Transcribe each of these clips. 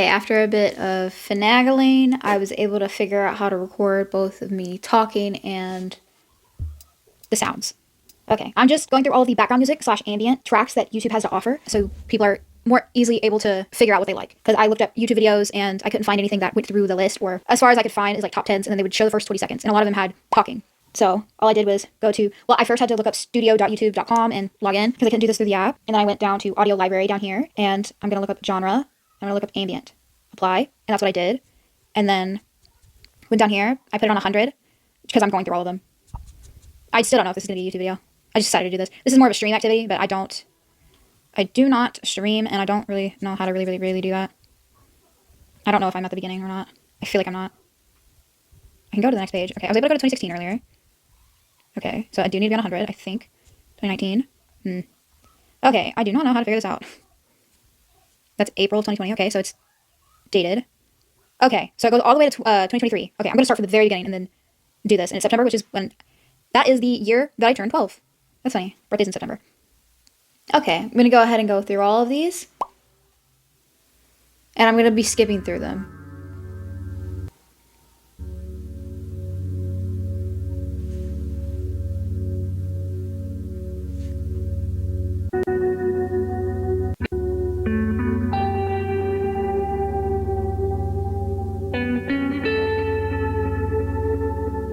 Okay, after a bit of finagling, I was able to figure out how to record both of me talking and the sounds. Okay, I'm just going through all of the background music / ambient tracks that YouTube has to offer, so people are more easily able to figure out what they like. Because I looked up YouTube videos and I couldn't find anything that went through the list, or as far as I could find is like top 10s, and then they would show the first 20 seconds, and a lot of them had talking. So all I did was go to, well, I first had to look up studio.youtube.com and log in because I couldn't do this through the app. And then I went down to audio library down here, and I'm going to look up genre. I'm going to look up ambient, apply, and that's what I did. And then went down here, I put it on 100 because I'm going through all of them. I still don't know if this is going to be a YouTube video. I just decided to do this. This is more of a stream activity, but I do not stream, and I don't really know how to really do that. I don't know if I'm at the beginning or not. I feel like I'm not. I can go to the next page. Okay, I was able to go to 2016 earlier. Okay, so I do need to be on 100, I think. 2019. Okay, I do not know how to figure this out. That's April 2020. Okay, so it's dated. Okay, so it goes all the way to 2023. Okay, I'm going to start from the very beginning and then do this. And it's September, which is when... That is the year that I turned 12. That's funny. Birthday's in September. Okay, I'm going to go ahead and go through all of these. And I'm going to be skipping through them.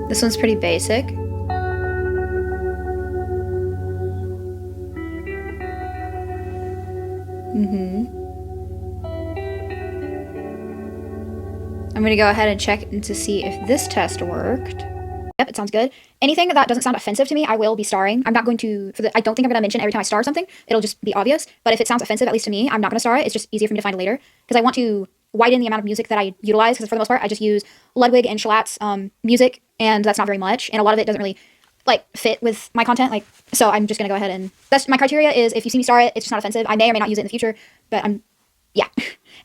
This one's pretty basic. I'm going to go ahead and check to see if this test worked. Yep, it sounds good. Anything that doesn't sound offensive to me, I will be starring. I'm not going to, I don't think I'm going to mention every time I star something. It'll just be obvious. But if it sounds offensive, at least to me, I'm not going to star it. It's just easier for me to find later. Because I want to widen the amount of music that I utilize. Because for the most part, I just use Ludwig and Schlatt's music. And that's not very much. And a lot of it doesn't really, like, fit with my content. Like, so I'm just going to go ahead and... That's my criteria is if you see me star it, it's just not offensive. I may or may not use it in the future. But yeah.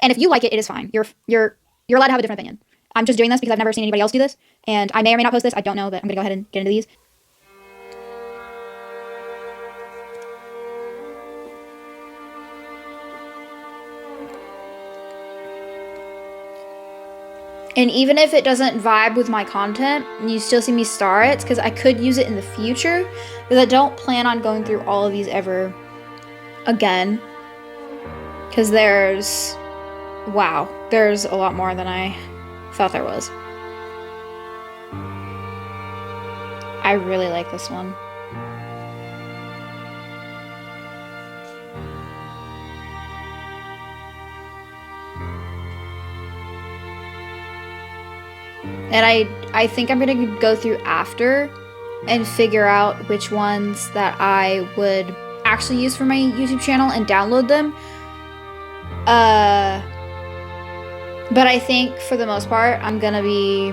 And if you like it, it is fine. You're allowed to have a different opinion. I'm just doing this because I've never seen anybody else do this, and I may or may not post this, I don't know, but I'm gonna go ahead and get into these. And even if it doesn't vibe with my content, and you still see me star it, because I could use it in the future, because I don't plan on going through all of these ever again. Because there's a lot more than I thought there was. I really like this one. And I think I'm gonna go through after and figure out which ones that I would actually use for my YouTube channel and download them. But I think for the most part, I'm gonna be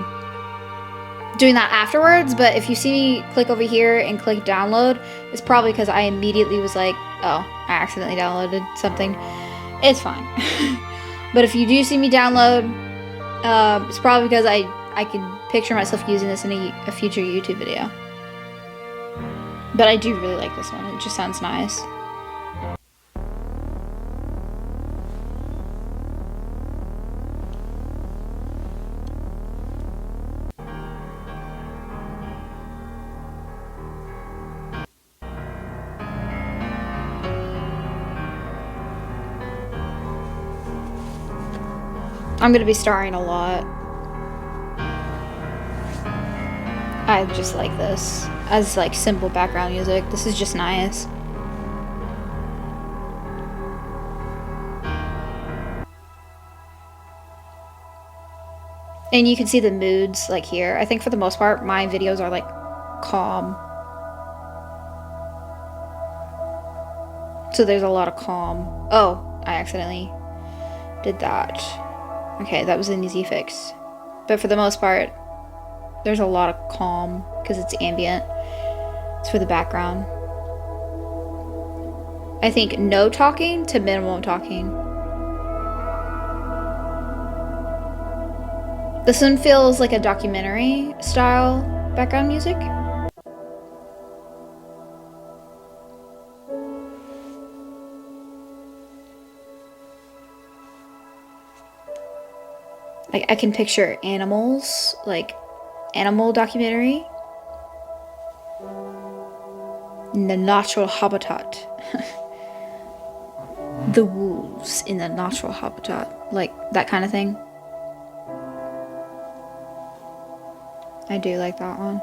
doing that afterwards. But if you see me click over here and click download, it's probably because I immediately was like, oh, I accidentally downloaded something. It's fine. But if you do see me download, it's probably because I can picture myself using this in a future YouTube video. But I do really like this one. It just sounds nice. I'm gonna be starring a lot. I just like this as like simple background music. This is just nice. And you can see the moods like here. I think for the most part, my videos are like calm. So there's a lot of calm. Oh, I accidentally did that. Okay, that was an easy fix. But for the most part, there's a lot of calm because it's ambient. It's for the background. I think no talking to minimum talking. This one feels like a documentary style background music. Like, I can picture animals, like animal documentary in the natural habitat. The wolves in the natural habitat, like that kind of thing. I do like that one.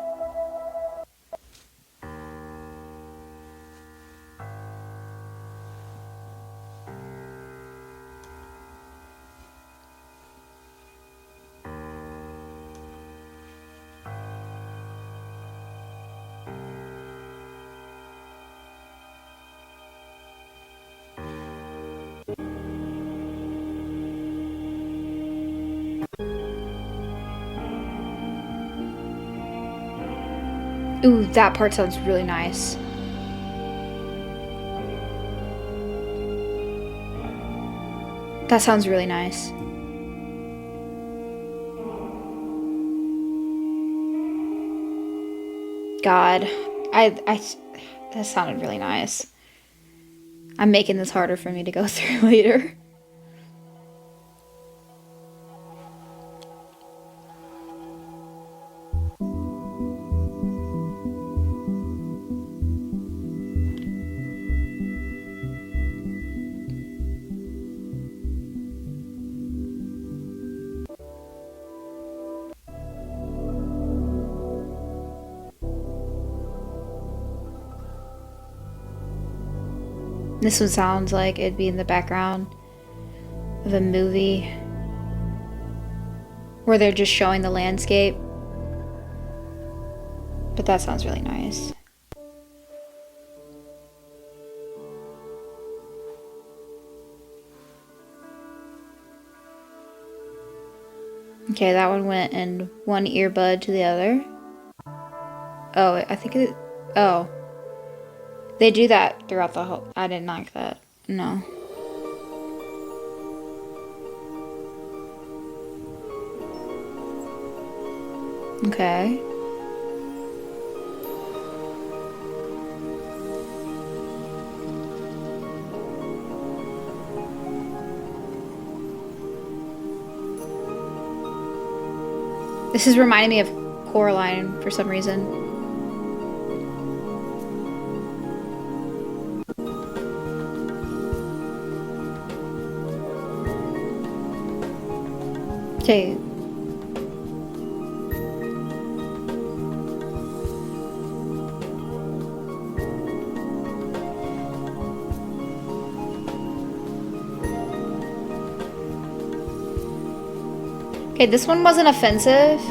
Ooh, that part sounds really nice. That sounds really nice. God, that sounded really nice. I'm making this harder for me to go through later. This one sounds like it'd be in the background of a movie where they're just showing the landscape. But that sounds really nice. Okay, that one went in one earbud to the other. Oh, I think it... Oh. They do that throughout the whole... I didn't like that. No. Okay. This is reminding me of Coraline for some reason. Okay. Okay, this one wasn't offensive,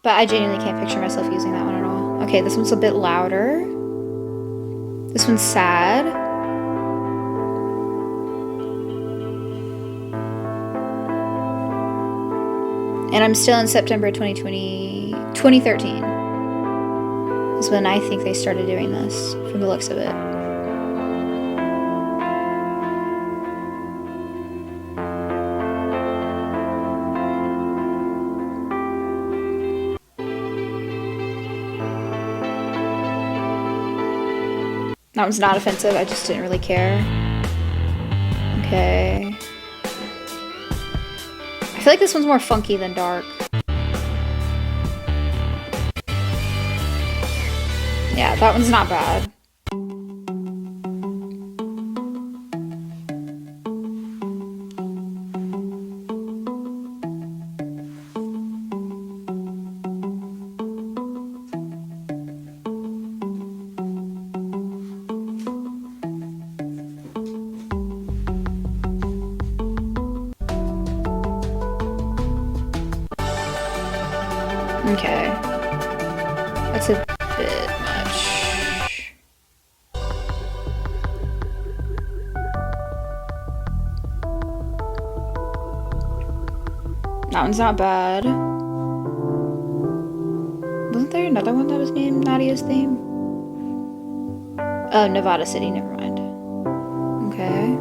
but I genuinely can't picture myself using that one at all. Okay, this one's a bit louder. This one's sad. And I'm still in September 2013 is when I think they started doing this, from the looks of it. That one's not offensive, I just didn't really care. Okay. I feel like this one's more funky than dark. Yeah, that one's not bad. Okay. That's a bit much. That one's not bad. Wasn't there another one that was named Nadia's theme? Oh, Nevada City, never mind. Okay.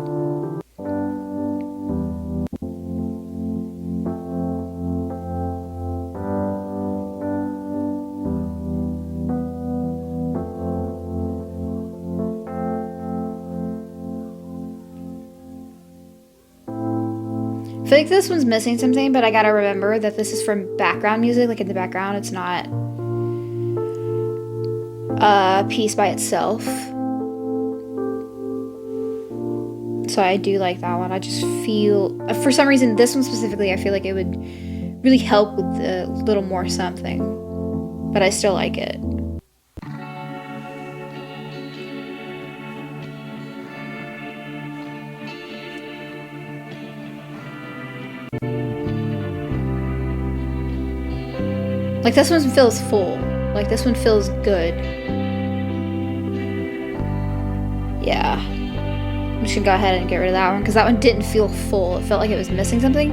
feel like this one's missing something, but I gotta remember that this is from background music, like in the background. It's not a piece by itself. So I do like that one. I just feel, for some reason, this one specifically, I feel like it would really help with a little more something. But I still like it. Like this one feels full. Like this one feels good. Yeah. I'm just gonna go ahead and get rid of that one because that one didn't feel full. It felt like it was missing something.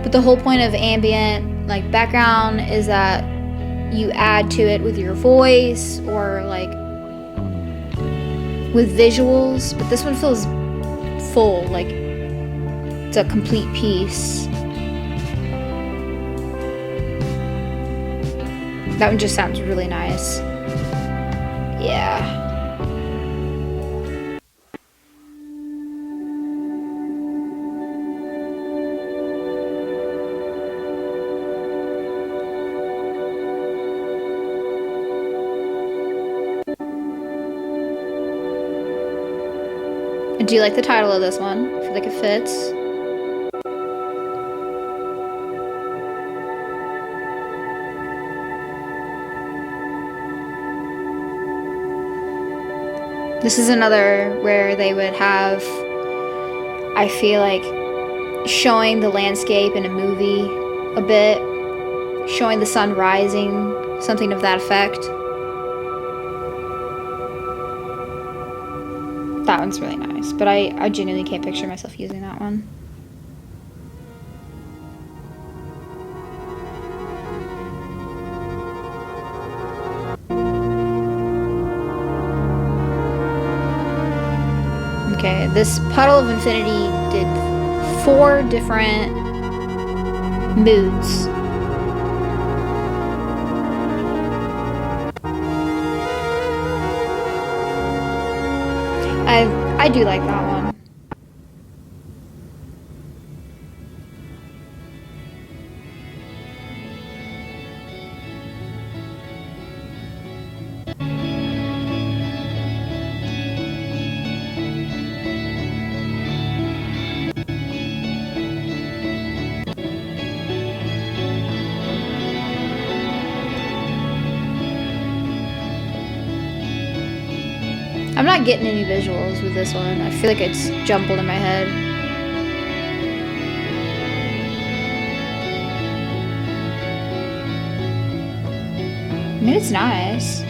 But the whole point of ambient, like background, is that you add to it with your voice or like with visuals. But this one feels full, like it's a complete piece. That one just sounds really nice. Yeah. I do like the title of this one. I feel like it fits. This is another where they would have, I feel like, showing the landscape in a movie a bit, showing the sun rising, something of that effect. That one's really nice, but I genuinely can't picture myself using that one. Okay, this Puddle of Infinity did 4 different moods. I do like that one. I'm not getting any visuals with this one. I feel like it's jumbled in my head. I mean, it's nice.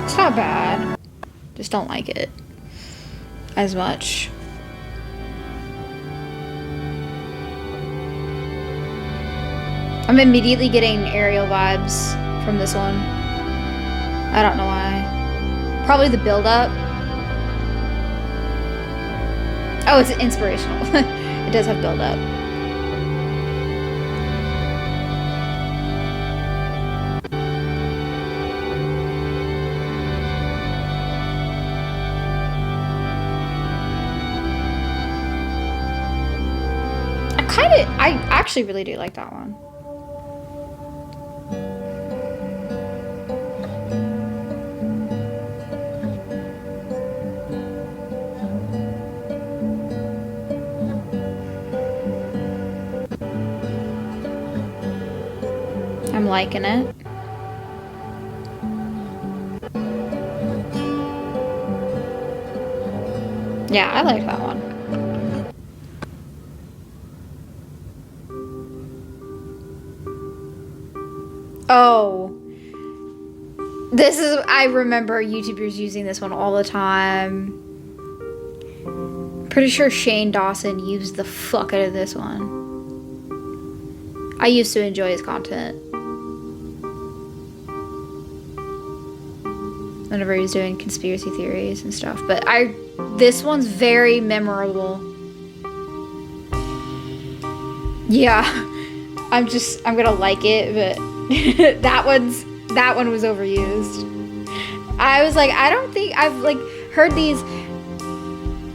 It's not bad. Just don't like it as much. I'm immediately getting Ariel vibes from this one. I don't know why. Probably the build-up. Oh, it's inspirational. It does have build-up. I actually really do like that one. I'm liking it. Yeah, I like that one. Oh, this is, I remember YouTubers using this one all the time. Pretty sure Shane Dawson used the fuck out of this one. I used to enjoy his content. whenever he was doing conspiracy theories and stuff. But this one's very memorable. Yeah, I'm gonna like it, but that one was overused. I was like, I don't think I've like heard these.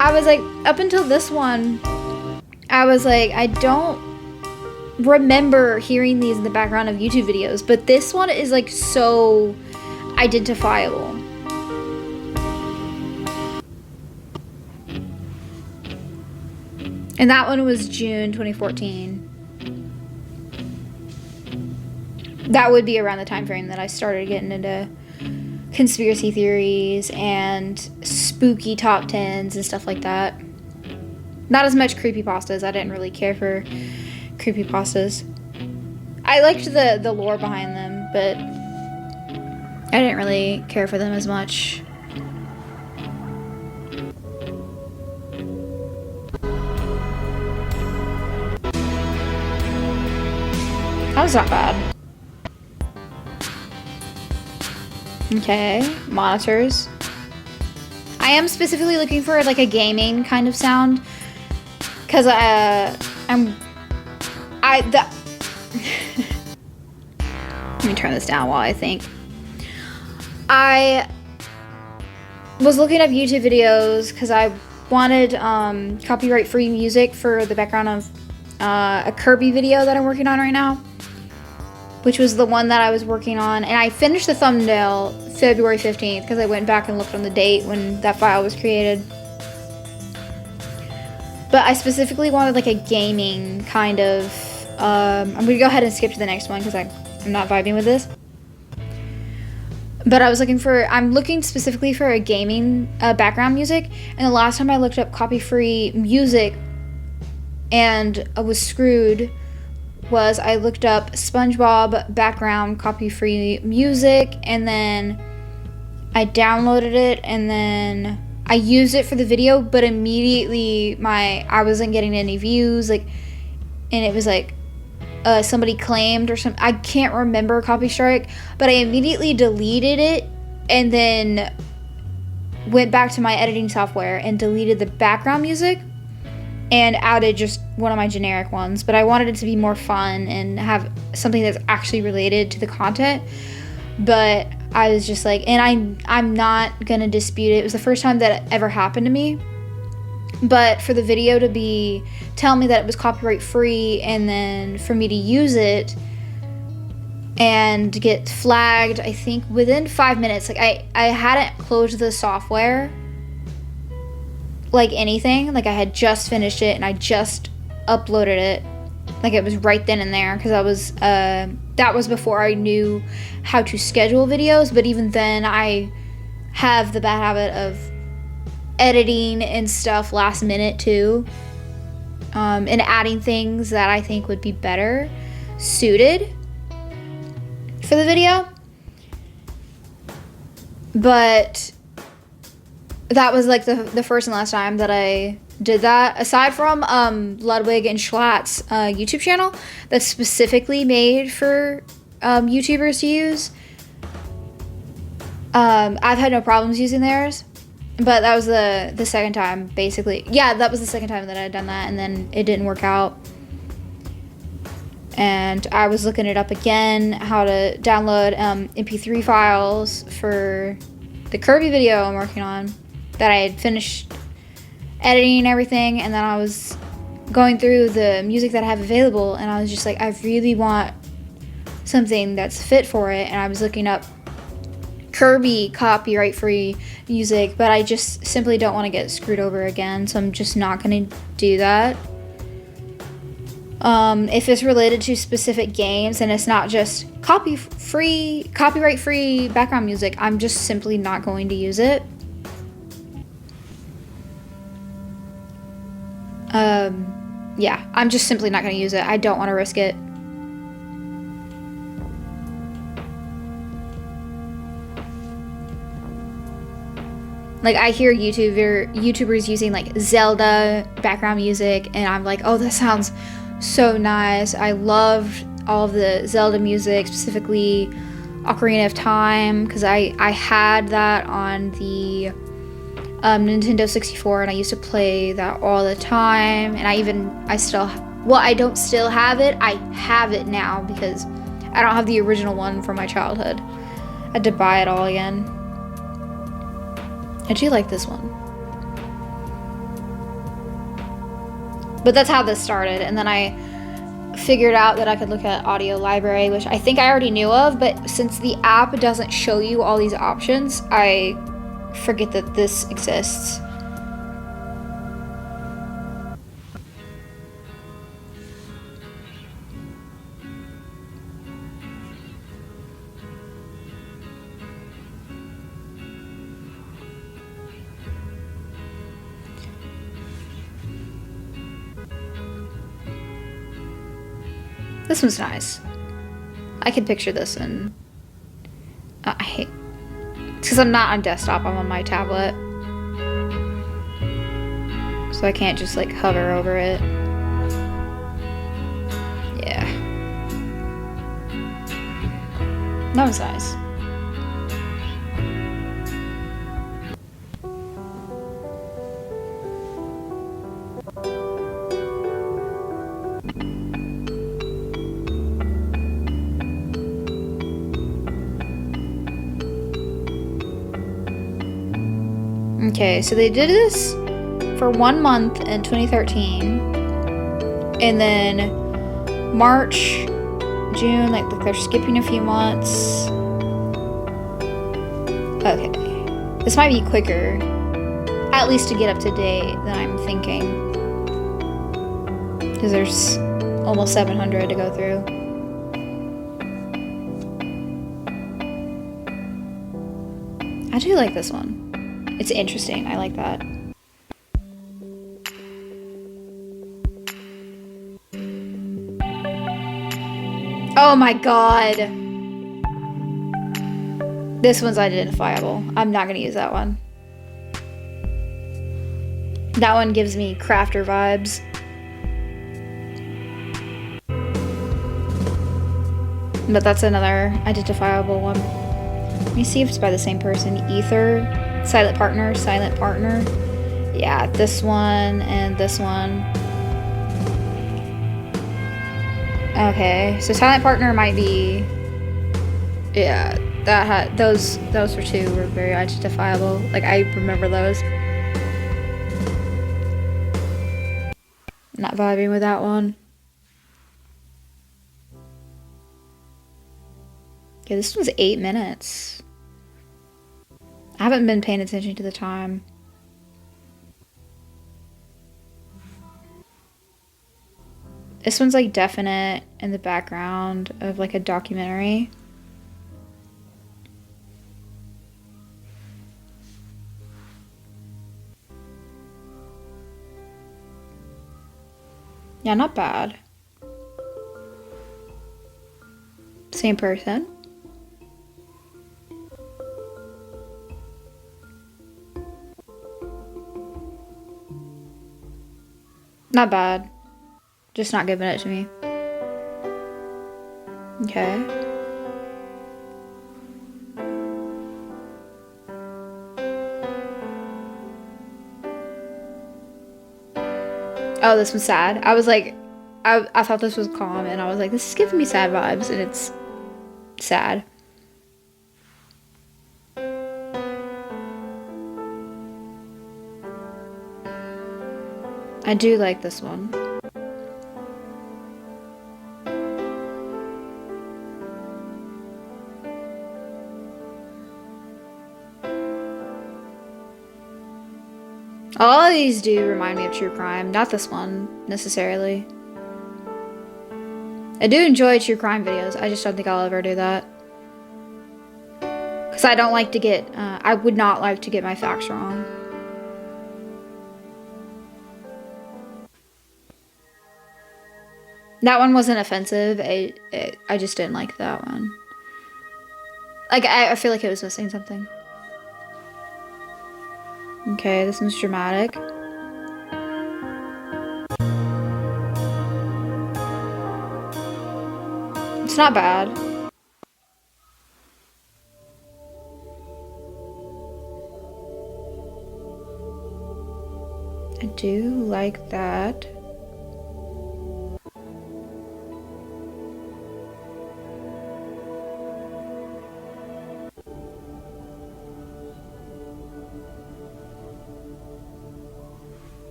I was like, up until this one, I was like, I don't remember hearing these in the background of YouTube videos, but this one is like so identifiable. And that one was June 2014. That would be around the time frame that I started getting into conspiracy theories and spooky top 10s and stuff like that. Not as much creepypastas. I didn't really care for creepypastas. I liked the lore behind them, but I didn't really care for them as much. That was not bad. Okay, monitors. I am specifically looking for like a gaming kind of sound, because let me turn this down while I think. I was looking up YouTube videos because I wanted copyright-free music for the background of a Kirby video that I'm working on right now, which was the one that I was working on. And I finished the thumbnail February 15th because I went back and looked on the date when that file was created. But I specifically wanted like a gaming kind of, I'm going to go ahead and skip to the next one because I'm not vibing with this. But I'm looking specifically for a gaming background music. And the last time I looked up copy-free music and I was screwed was I looked up SpongeBob background copy-free music, and then I downloaded it, and then I used it for the video, but immediately I wasn't getting any views, like, and it was like somebody claimed or something. I can't remember copy strike, but I immediately deleted it and then went back to my editing software and deleted the background music and added just one of my generic ones. But I wanted it to be more fun and have something that's actually related to the content. But I was just like, and I'm not gonna dispute it. It was the first time that it ever happened to me. But for the video to tell me that it was copyright free, and then for me to use it and get flagged, I think within 5 minutes, like I hadn't closed the software like anything, like I had just finished it and I just uploaded it, like it was right then and there, because that was before I knew how to schedule videos. But even then, I have the bad habit of editing and stuff last minute too, and adding things that I think would be better suited for the video. But that was like the first and last time that I did that, aside from Ludwig and Schlatt's YouTube channel that's specifically made for YouTubers to use. I've had no problems using theirs, but that was the second time, basically. Yeah, that was the second time that I had done that, and then it didn't work out. And I was looking it up again, how to download MP3 files for the Kirby video I'm working on, that I had finished editing and everything, and then I was going through the music that I have available, and I was just like, I really want something that's fit for it. And I was looking up Kirby copyright-free music, but I just simply don't want to get screwed over again, so I'm just not going to do that. If it's related to specific games and it's not just copyright-free background music, I'm just simply not going to use it. Yeah, I'm just simply not going to use it. I don't want to risk it. Like, I hear YouTubers using like Zelda background music, and I'm like, oh, that sounds so nice. I loved all of the Zelda music, specifically Ocarina of Time, because I had that on the Nintendo 64, and I used to play that all the time. And I don't still have it. I have it now because I don't have the original one from my childhood. I had to buy it all again. I do like this one. But that's how this started, and then I figured out that I could look at audio library, which I think I already knew of, but since the app doesn't show you all these options, I forget that this exists. This one's nice. I can picture this in... I hate... It's because I'm not on desktop, I'm on my tablet. So I can't just like hover over it. Yeah. That was nice. Okay, so they did this for 1 month in 2013, and then March, June, like they're skipping a few months. Okay, this might be quicker, at least to get up to date, than I'm thinking, because there's almost 700 to go through. I do like this one. It's interesting. I like that. Oh my god. This one's identifiable. I'm not gonna use that one. That one gives me crafter vibes. But that's another identifiable one. Let me see if it's by the same person. Ether. Silent partner, silent partner. Yeah, this one and this one. Okay, so silent partner might be... Yeah, that had those were two were very identifiable. Like, I remember those. Not vibing with that one. Okay, this one's 8 minutes. I haven't been paying attention to the time. This one's like definite in the background of like a documentary. Yeah, not bad. Same person. Not bad. Just not giving it to me. Okay. Oh, this one's sad. I was like, I thought this was calm, and I was like, this is giving me sad vibes, and it's sad. I do like this one. All of these do remind me of true crime. Not this one, necessarily. I do enjoy true crime videos. I just don't think I'll ever do that. Because I don't like to get... I would not like to get my facts wrong. That one wasn't offensive. I just didn't like that one. Like, I feel like it was missing something. Okay, this one's dramatic. It's not bad. I do like that.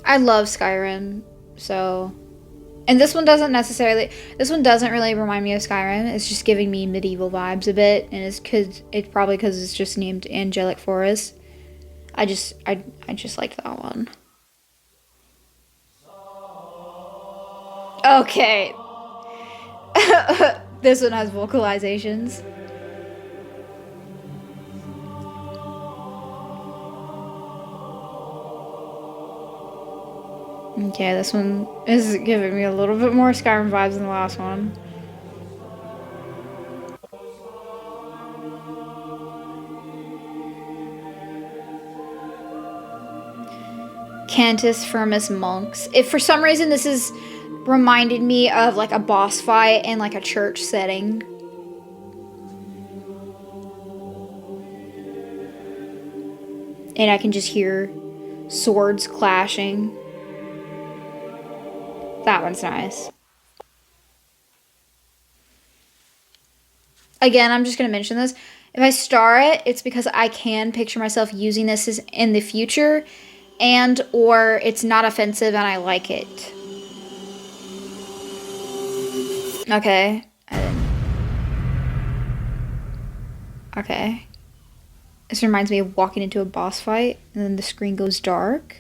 I love Skyrim, so... And this one doesn't really remind me of Skyrim. It's just giving me medieval vibes a bit, and it's probably because it's just named Angelic Forest. I just like that one. Okay. This one has vocalizations. Okay, this one is giving me a little bit more Skyrim vibes than the last one. Cantus Firmus Monks. If for some reason this is reminded me of like a boss fight in like a church setting. And I can just hear swords clashing. That one's nice. Again, I'm just going to mention this. If I star it, it's because I can picture myself using this in the future, and or it's not offensive and I like it. Okay. Okay. This reminds me of walking into a boss fight and then the screen goes dark.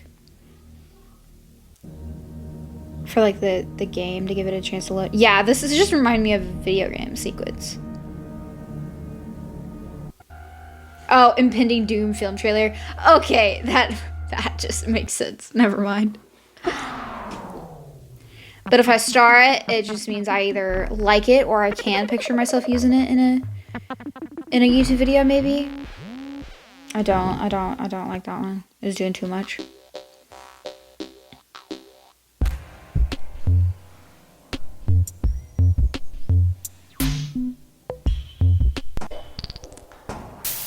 For like the game to give it a chance to load. Yeah, this is just reminding me of a video game sequence. Oh, impending Doom film trailer. Okay, that just makes sense. Never mind. But if I star it, it just means I either like it or I can picture myself using it in a YouTube video maybe. I don't like that one. It's doing too much.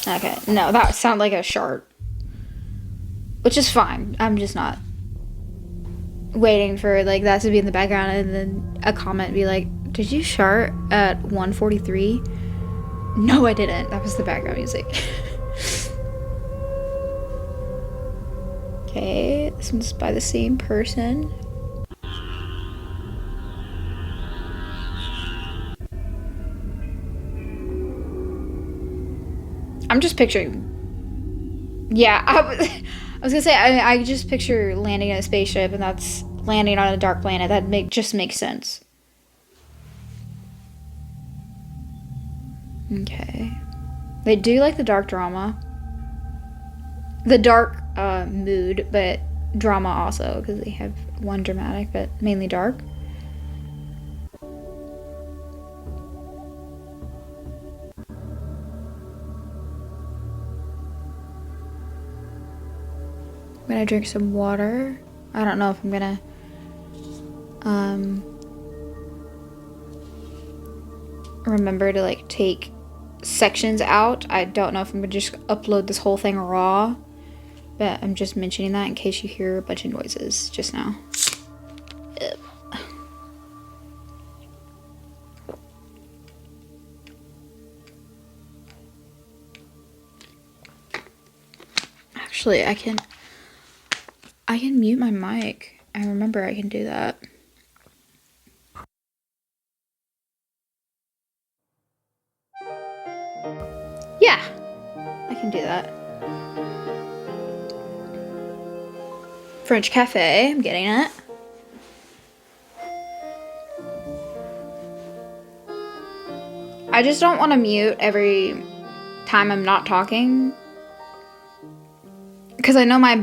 Okay, no, that sounded like a shark. Which is fine. I'm just not waiting for like that to be in the background and then a comment be like, did you shart at 1:43? No, I didn't. That was the background music. Okay, this one's by the same person. I'm just picturing. Yeah, I was gonna say I just picture landing in a spaceship, and that's landing on a dark planet. That just makes sense. Okay, they do like the dark drama, the dark mood, but drama also because they have one dramatic, but mainly dark. I'm gonna drink some water. I don't know if I'm gonna remember to like take sections out. I don't know if I'm gonna just upload this whole thing raw, but I'm just mentioning that in case you hear a bunch of noises just now. Ugh. Actually, I can mute my mic. I remember I can do that. Yeah, I can do that. French cafe, I'm getting it. I just don't want to mute every time I'm not talking. Because I know my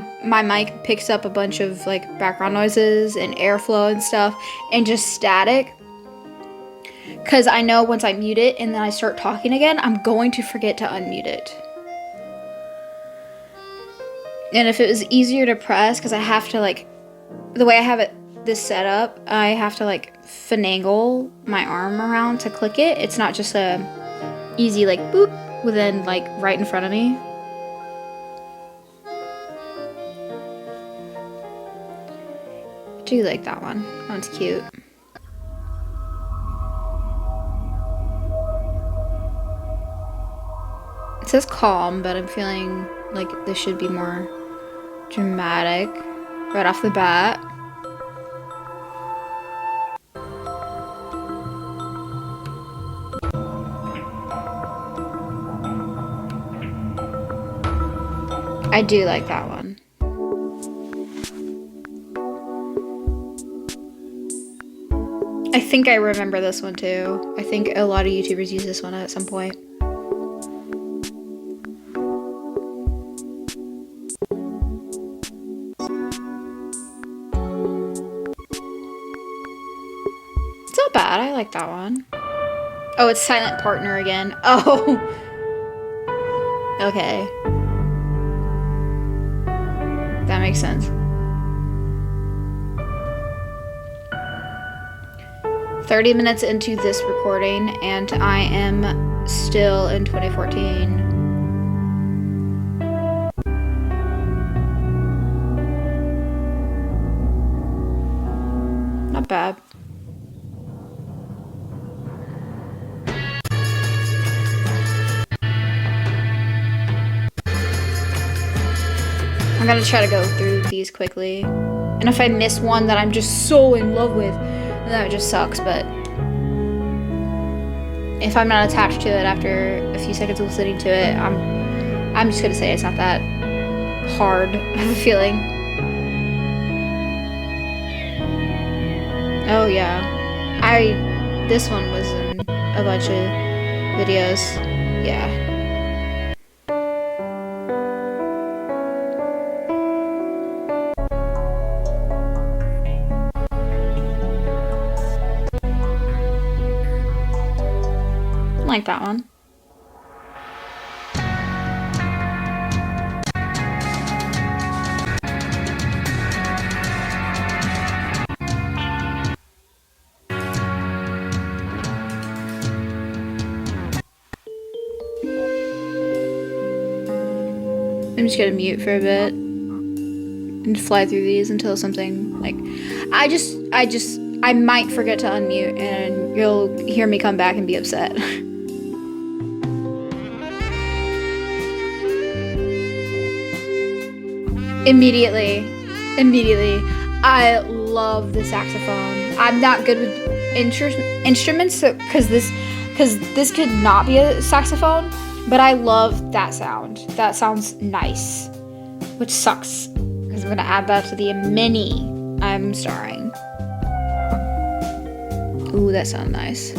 mic picks up a bunch of like background noises and airflow and stuff and just static. Because I know once I mute it and then I start talking again, I'm going to forget to unmute it. And if it was easier to press, because I have to like, the way I have it this set up, I have to like finagle my arm around to click it. It's not just a easy like boop within like right in front of me. do like that one. That one's cute. It says calm, but I'm feeling like this should be more dramatic right off the bat. I do like that one. I think I remember this one too. I think a lot of YouTubers use this one at some point. It's not bad. I like that one. Oh, it's Silent Partner again. Oh. Okay. That makes sense. 30 minutes into this recording, and I am still in 2014. Not bad. I'm gonna try to go through these quickly. And if I miss one that I'm just so in love with, then that just sucks, but if I'm not attached to it after a few seconds of listening to it, I'm just gonna say it's not that hard of a feeling. Oh yeah. This one was in a bunch of videos. Yeah. I like that one. I'm just gonna mute for a bit and fly through these until something like I might forget to unmute and you'll hear me come back and be upset. Immediately. I love the saxophone. I'm not good with instruments because this could not be a saxophone, but I love that sound. That sounds nice, which sucks because I'm gonna add that to the mini I'm starring. Ooh, that sounds nice.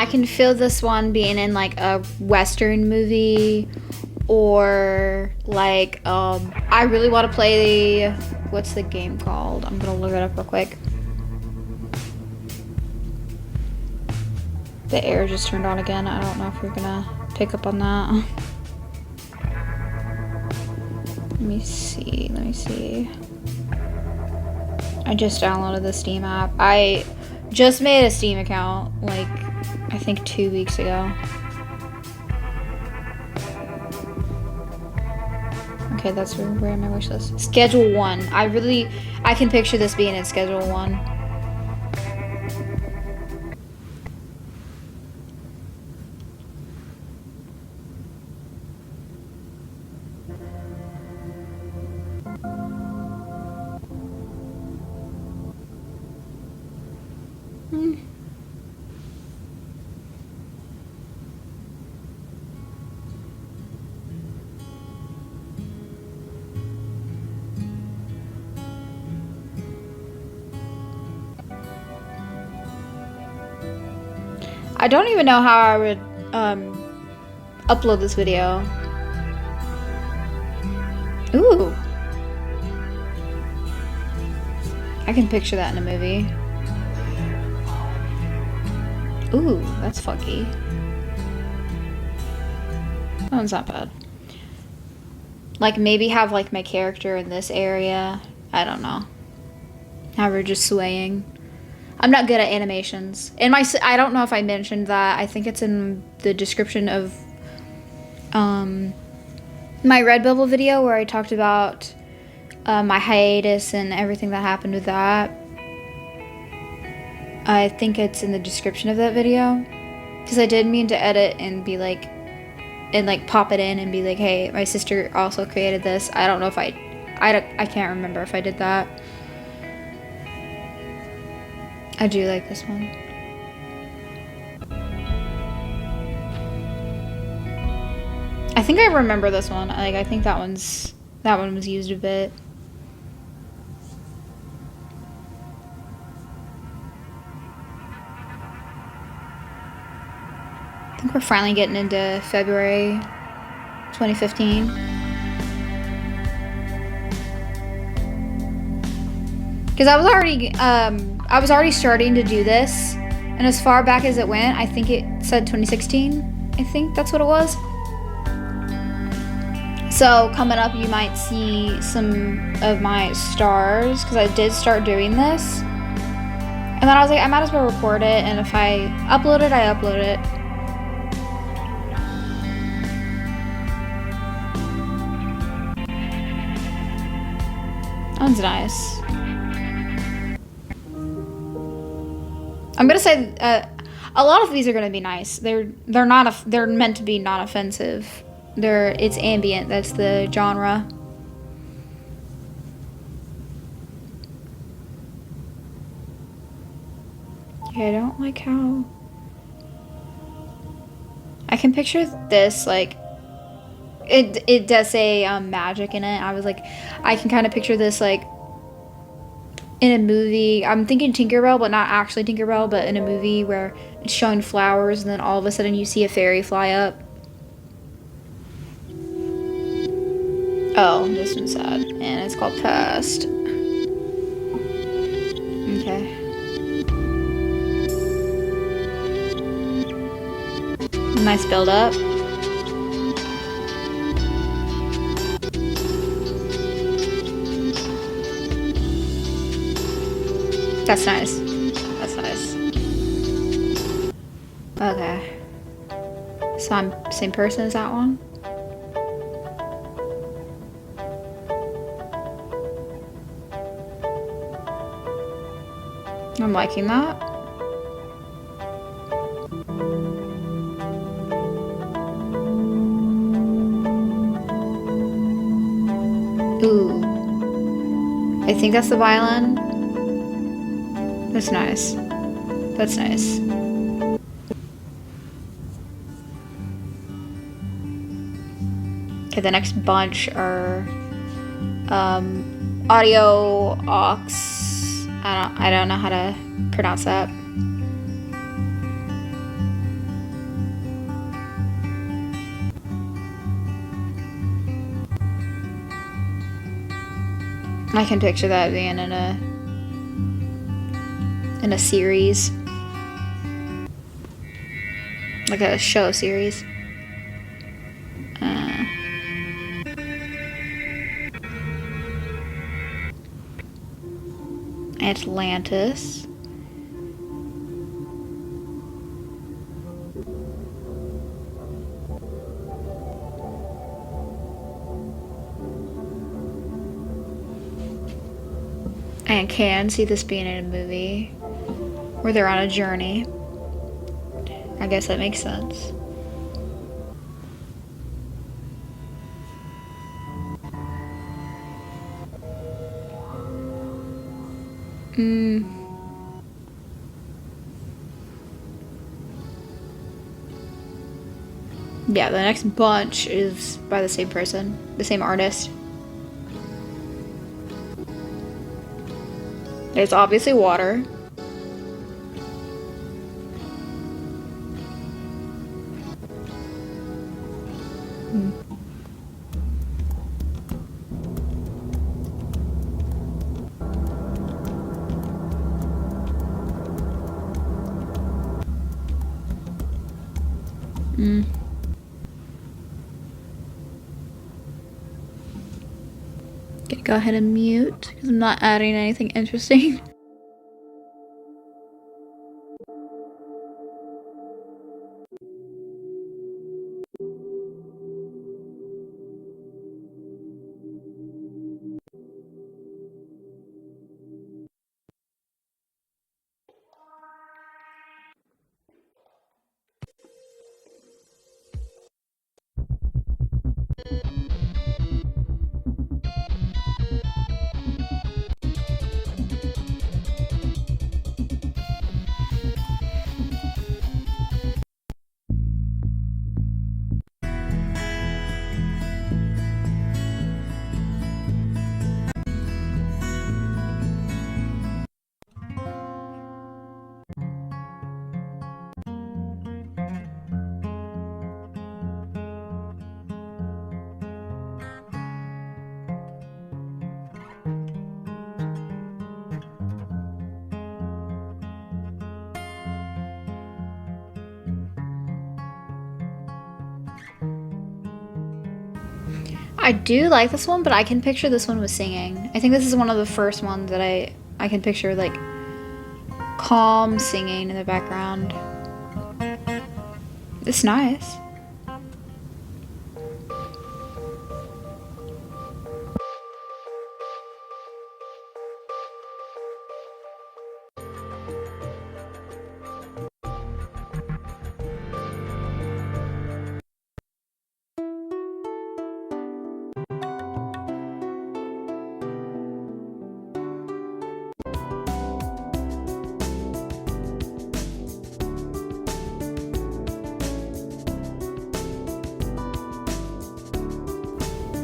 I can feel this one being in like a Western movie, or like I really want to play what's the game called? I'm gonna look it up real quick. The air just turned on again. I don't know if you're gonna pick up on that. Let me see. I just downloaded the Steam app. I just made a Steam account like I think 2 weeks ago. Okay, that's where am I wish list? Schedule 1. I can picture this being in Schedule 1. I don't even know how I would upload this video. Ooh. I can picture that in a movie. Ooh, that's funky. That one's not bad. Like maybe have like my character in this area. I don't know. How we're just swaying. I'm not good at animations. I don't know if I mentioned that. I think it's in the description of my Redbubble video where I talked about my hiatus and everything that happened with that. I think it's in the description of that video. Because I did mean to edit and be like, and like pop it in and be like, hey, my sister also created this. I don't know if I can't remember if I did that. I do like this one. I think I remember this one. Like I think that one was used a bit. I think we're finally getting into February 2015. Because I was already starting to do this, and as far back as it went, I think it said 2016. I think that's what it was. So coming up, you might see some of my stars, because I did start doing this. And then I was like, I might as well record it, and if I upload it, I upload it. That one's nice. I'm gonna say a lot of these are gonna be nice. They're meant to be non-offensive. It's ambient. That's the genre. Yeah, I don't like how I can picture this like it does say magic in it. I was like, I can kind of picture this like in a movie. I'm thinking Tinkerbell, but not actually Tinkerbell, but in a movie where it's showing flowers and then all of a sudden you see a fairy fly up. Oh, this one's sad. And it's called Past. Okay. Nice build up. That's nice. That's nice. Okay. So I'm same person as that one? I'm liking that. Ooh. I think that's the violin. That's nice. That's nice. Okay, the next bunch are audio aux. I don't know how to pronounce that. I can picture that being in a series. Like a show series. Atlantis. I can see this being in a movie where they're on a journey. I guess that makes sense. Yeah, the next bunch is by the same person, the same artist. There's obviously water. Gonna go ahead and mute because I'm not adding anything interesting. I do like this one, but I can picture this one with singing. I think this is one of the first ones that I can picture like calm singing in the background. It's nice.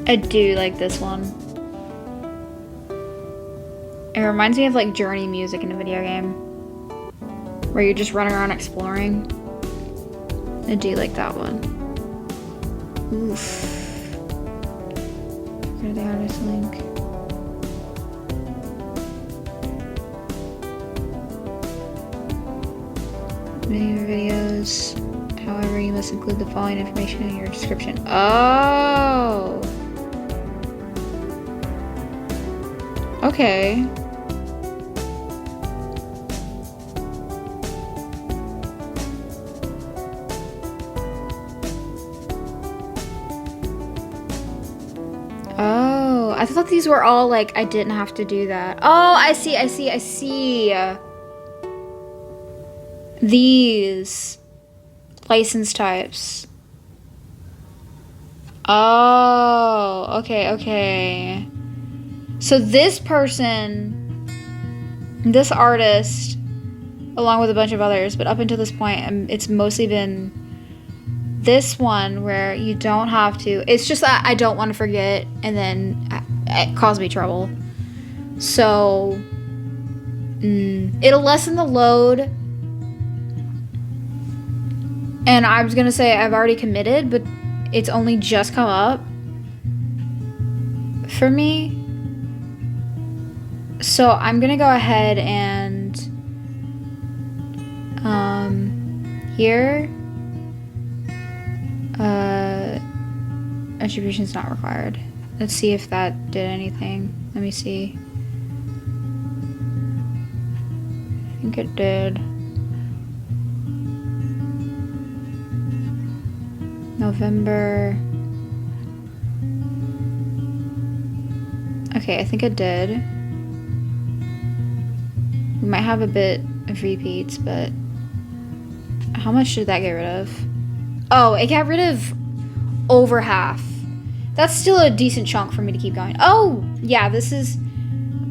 I do like this one. It reminds me of like Journey music in a video game where you're just running around exploring. I do like that one. Oof. Go to the artist link. Many videos. However, you must include the following information in your description. Oh! Okay. Oh, I thought these were all like, I didn't have to do that. Oh, I see. These license types. Oh, okay. So this person, this artist, along with a bunch of others, but up until this point, it's mostly been this one where you don't have to. It's just that I don't want to forget, and then it caused me trouble. So it'll lessen the load. And I was gonna say I've already committed, but it's only just come up for me. So I'm gonna go ahead and here attribution is not required. Let's see if that did anything. Let me see. I think it did. November. Okay, I think it did. We might have a bit of repeats, but how much did that get rid of? Oh, it got rid of over half. That's still a decent chunk for me to keep going. Oh, yeah, this is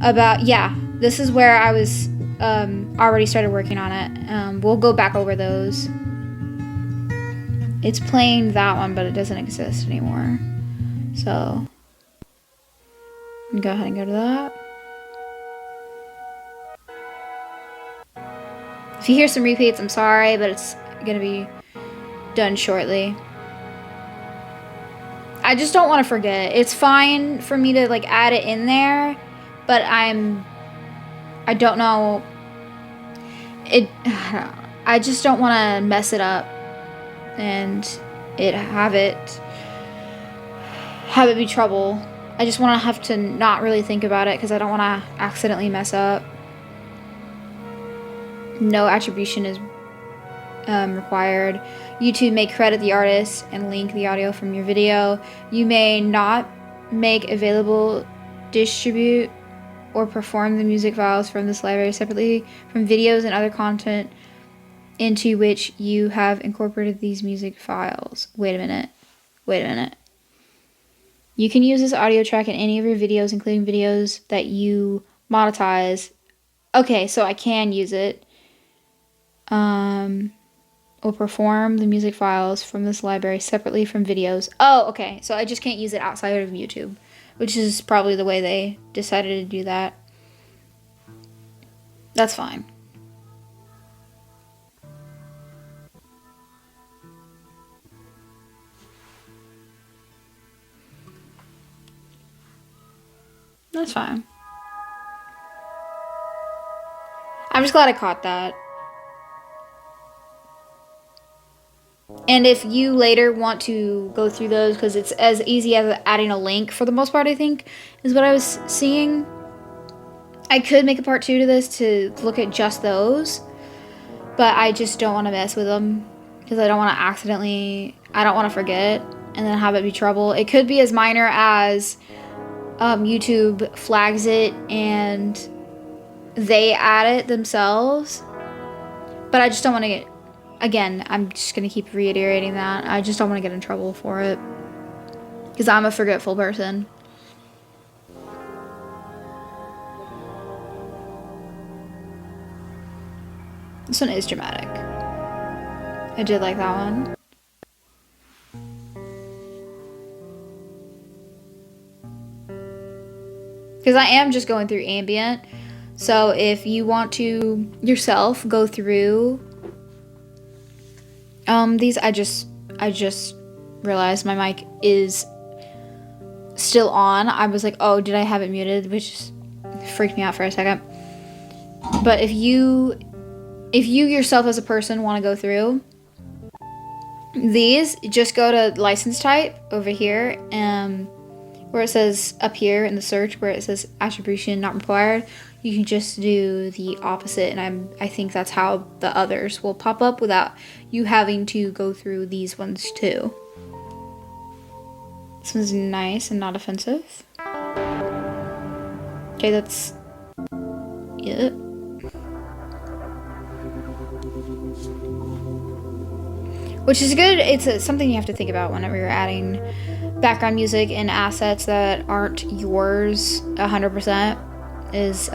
about, yeah, this is where I was already started working on it. We'll go back over those. It's playing that one, but it doesn't exist anymore. So, go ahead and go to that. If you hear some repeats, I'm sorry, but it's gonna be done shortly. I just don't want to forget. It's fine for me to like add it in there, but I don't know. I just don't want to mess it up and have it be trouble. I just want to have to not really think about it because I don't want to accidentally mess up. No attribution is required. YouTube may credit the artist and link the audio from your video. You may not make available, distribute, or perform the music files from this library separately from videos and other content into which you have incorporated these music files. Wait a minute. You can use this audio track in any of your videos, including videos that you monetize. Okay, so I can use it. Or perform the music files from this library separately from videos. Oh, okay. So I just can't use it outside of YouTube, which is probably the way they decided to do that. That's fine. That's fine. I'm just glad I caught that. And if you later want to go through those, because it's as easy as adding a link for the most part, I think, is what I was seeing. I could make a part 2 to this to look at just those, but I just don't want to mess with them because I don't want to I don't want to forget and then have it be trouble. It could be as minor as YouTube flags it and they add it themselves, but I just don't want to get, again, I'm just going to keep reiterating that. I just don't want to get in trouble for it because I'm a forgetful person. This one is dramatic. I did like that one. Because I am just going through Ambient. So if you want to yourself go through these, I just realized my mic is still on. I was like, oh, did I have it muted? Which freaked me out for a second. But if you yourself as a person want to go through these, just go to license type over here, where it says up here in the search where it says attribution not required. You can just do the opposite, and I think that's how the others will pop up without you having to go through these ones too. This one's nice and not offensive. Okay, that's it. Which is good. It's something you have to think about whenever you're adding background music and assets that aren't yours 100%. Is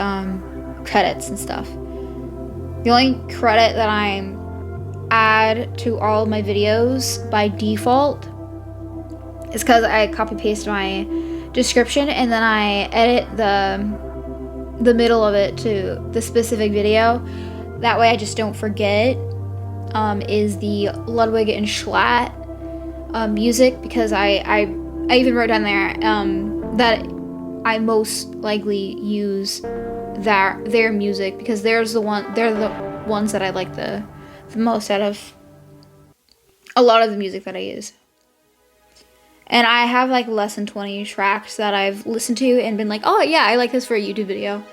credits and stuff. The only credit that I add to all of my videos by default is because I copy paste my description and then I edit the middle of it to the specific video. That way I just don't forget. Is the Ludwig and Schlatt music, because I even wrote down there that I most likely use their music, because they're the ones that I like the most out of a lot of the music that I use. And I have like less than 20 tracks that I've listened to and been like, oh yeah, I like this for a YouTube video.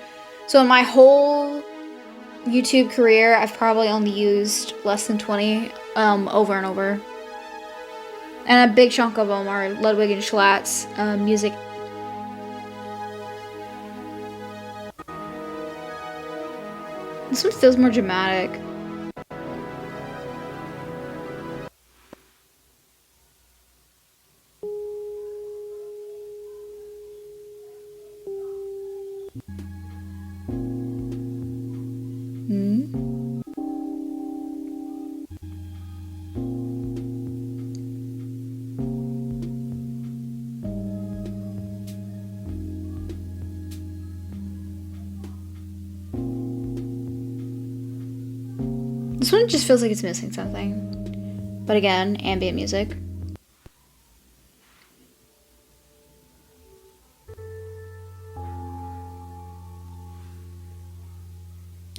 So in my whole YouTube career, I've probably only used less than 20 over and over. And a big chunk of them are Ludwig and Schlatt's music. This one feels more dramatic. This one just feels like it's missing something. But again, ambient music.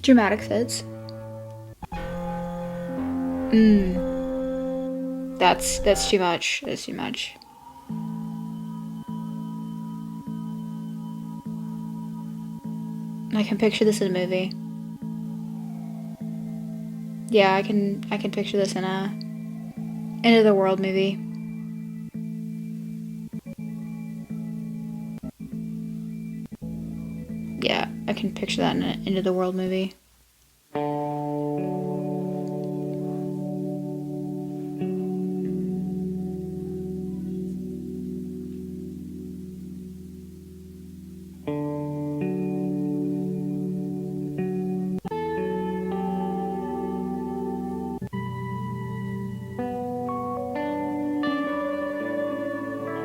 Dramatic fits. That's too much. That's too much. I can picture this in a movie. Yeah, I can picture this in a end of the world movie. Yeah, I can picture that in an end of the world movie.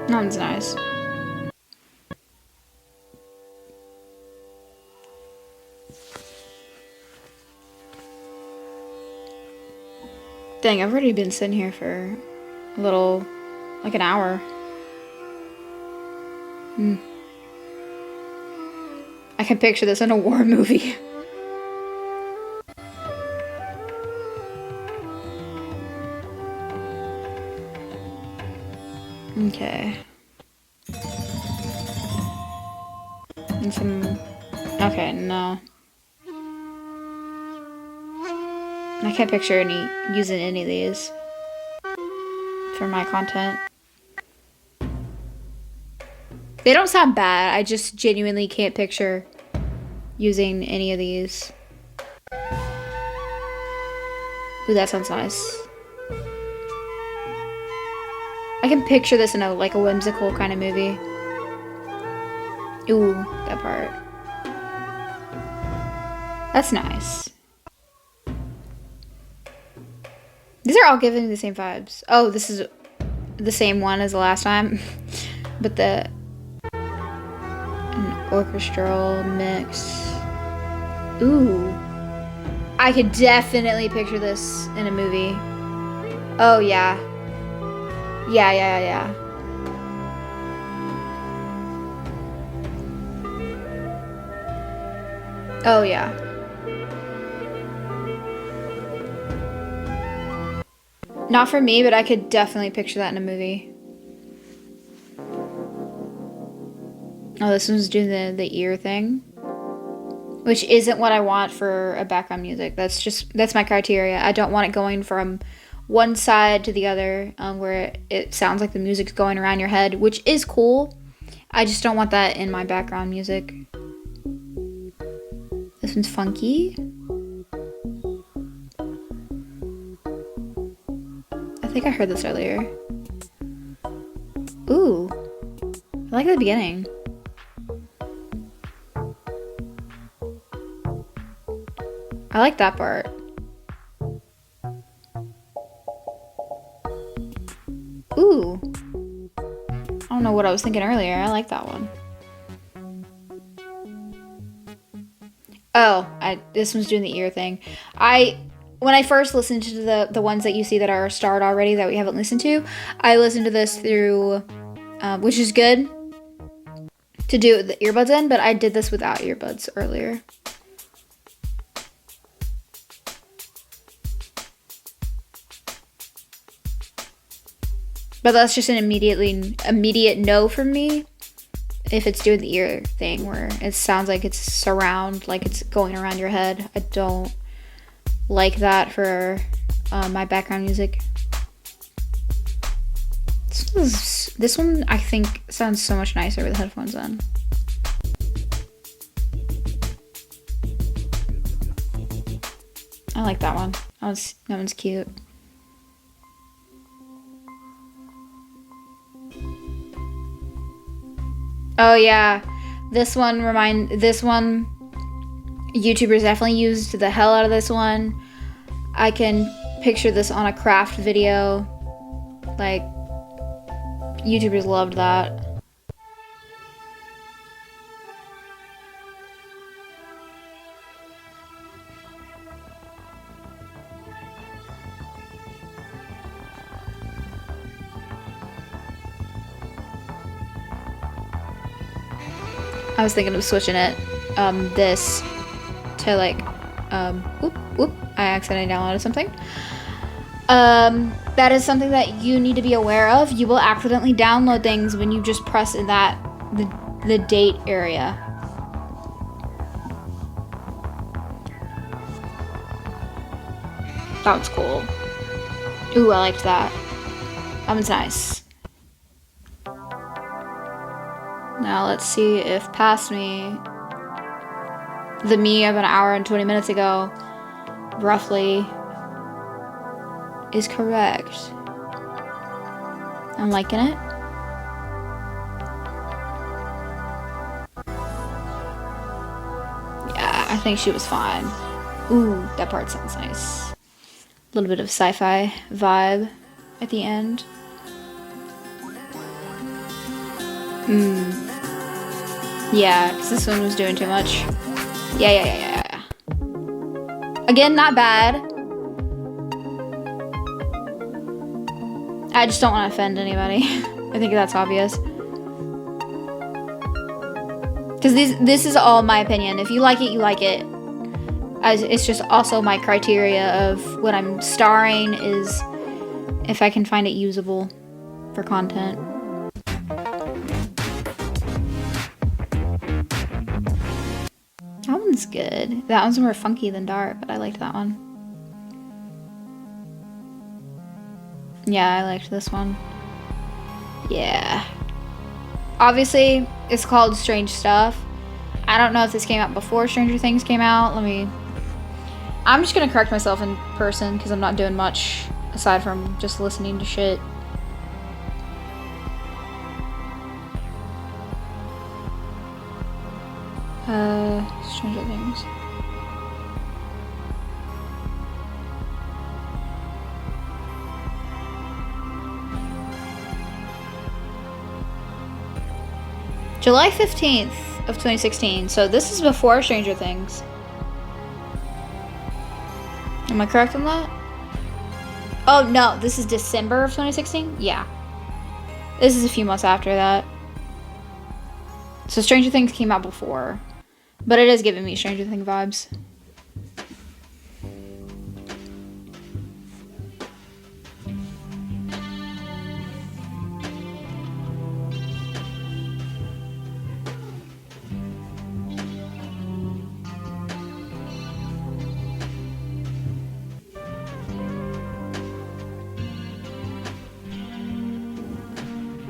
That one's nice. Dang, I've already been sitting here for a little, like an hour. I can picture this in a war movie. Okay. And some... Okay, no. I can't picture using any of these for my content. They don't sound bad, I just genuinely can't picture using any of these. Ooh, that sounds nice. I can picture this in a whimsical kind of movie. Ooh, that part. That's nice. These are all giving me the same vibes. Oh, this is the same one as the last time. But an orchestral mix. Ooh. I could definitely picture this in a movie. Oh, yeah. Yeah. Oh, yeah. Not for me, but I could definitely picture that in a movie. Oh, this one's doing the ear thing. Which isn't what I want for a background music. That's my criteria. I don't want it going from one side to the other, where it sounds like the music's going around your head, which is cool. I just don't want that in my background music. This one's funky. I think I heard this earlier. Ooh. I like the beginning. I like that part. Ooh. I don't know what I was thinking earlier. I like that one. Oh, this one's doing the ear thing. When I first listened to the ones that you see that are starred already that we haven't listened to, I listened to this through, which is good. to do the earbuds in, but I did this without earbuds earlier. But that's just an immediate no from me if it's doing the ear thing where it sounds like it's surround, like it's going around your head. I don't like that for my background music. This one I think sounds so much nicer with headphones on. I like that one. That one's cute. Oh yeah, this one YouTubers definitely used the hell out of this one. I can picture this on a craft video. Like, YouTubers loved that. I was thinking of switching it, this to like, whoop, I accidentally downloaded something. That is something that you need to be aware of. You will accidentally download things when you just press in the date area. That was cool. Ooh, I liked that. That one's nice. Now let's see if past me, the me of an hour and 20 minutes ago, roughly, is correct. I'm liking it. Yeah, I think she was fine. Ooh, that part sounds nice. A little bit of sci-fi vibe at the end. Yeah, because this one was doing too much. Yeah. Again, not bad. I just don't want to offend anybody. I think that's obvious. Because this is all my opinion. If you like it, you like it. It's just also my criteria of what I'm starring is if I can find it usable for content. That one's good. That one's more funky than dark, but I liked that one. Yeah, I liked this one. Yeah. Obviously, it's called Strange Stuff. I don't know if this came out before Stranger Things came out. I'm just gonna correct myself in person because I'm not doing much aside from just listening to shit. Stranger Things. July 15th of 2016. So this is before Stranger Things. Am I correct on that? Oh no, this is December of 2016? Yeah. This is a few months after that. So Stranger Things came out before. But it is giving me Stranger Things vibes.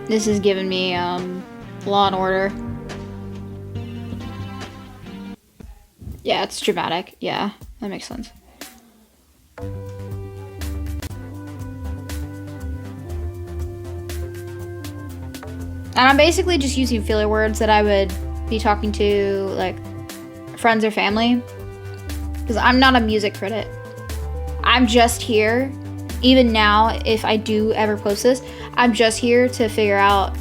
This is giving me Law and Order. Yeah, it's dramatic. Yeah, that makes sense. And I'm basically just using filler words that I would be talking to, like, friends or family. Because I'm not a music critic. I'm just here, even now, if I do ever post this, I'm just here to figure out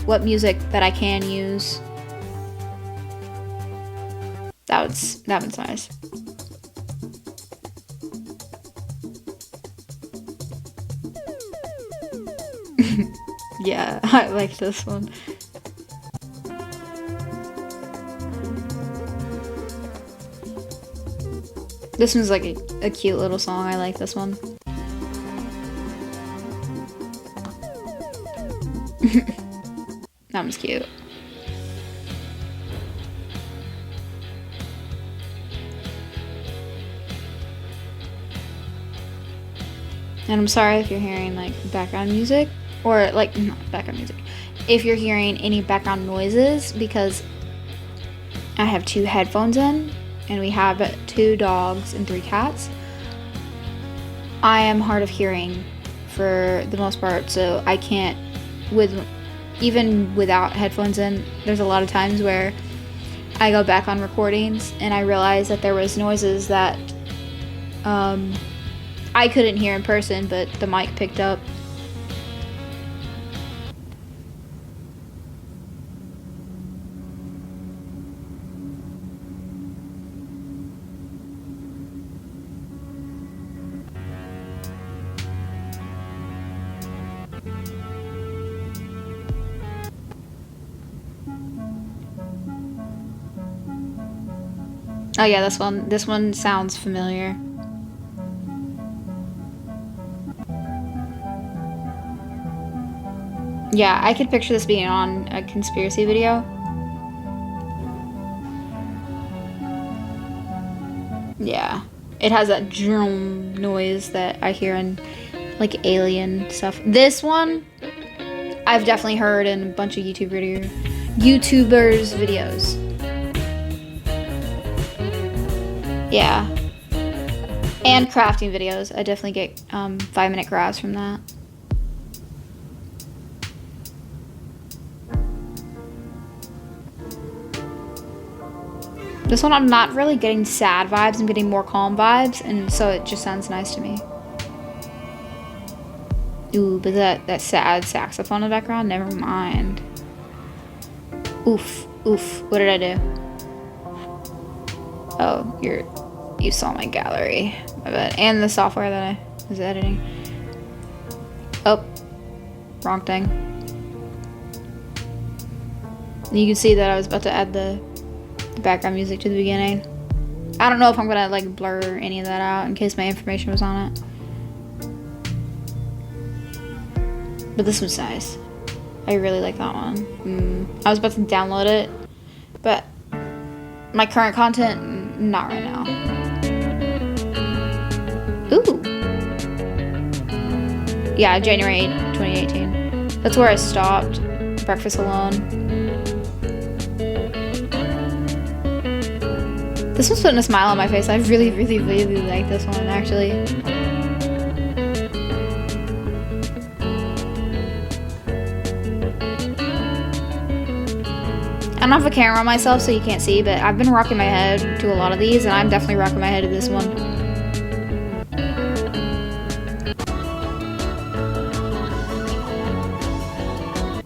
what music that I can use. That was nice. Yeah, I like this one. This one's like a cute little song. I like this one. That one's cute. And I'm sorry if you're hearing like background music, or like not background music, if you're hearing any background noises, because I have 2 headphones in and we have 2 dogs and 3 cats. I am hard of hearing for the most part, so I can't, even without headphones in, there's a lot of times where I go back on recordings and I realize that there was noises that I couldn't hear in person, but the mic picked up. Oh yeah, this one sounds familiar. Yeah, I could picture this being on a conspiracy video. Yeah, it has that drum noise that I hear in like alien stuff. This one, I've definitely heard in a bunch of YouTubers' videos. Yeah, and crafting videos. I definitely get 5-minute crafts from that. This one I'm not really getting sad vibes, I'm getting more calm vibes, and so it just sounds nice to me. Ooh, but that sad saxophone in the background, never mind. Oof, oof, what did I do? Oh, you saw my gallery, my bad. And the software that I was editing. Oh, wrong thing. You can see that I was about to add the background music to the beginning. I don't know if I'm gonna like blur any of that out in case my information was on it. But this was nice. I really like that one. I was about to download it, but my current content, not right now. Ooh. Yeah, January 2018. That's where I stopped. Breakfast Alone. This one's putting a smile on my face. I really, really, really like this one, actually. I don't have a camera on myself, so you can't see, but I've been rocking my head to a lot of these, and I'm definitely rocking my head to this one.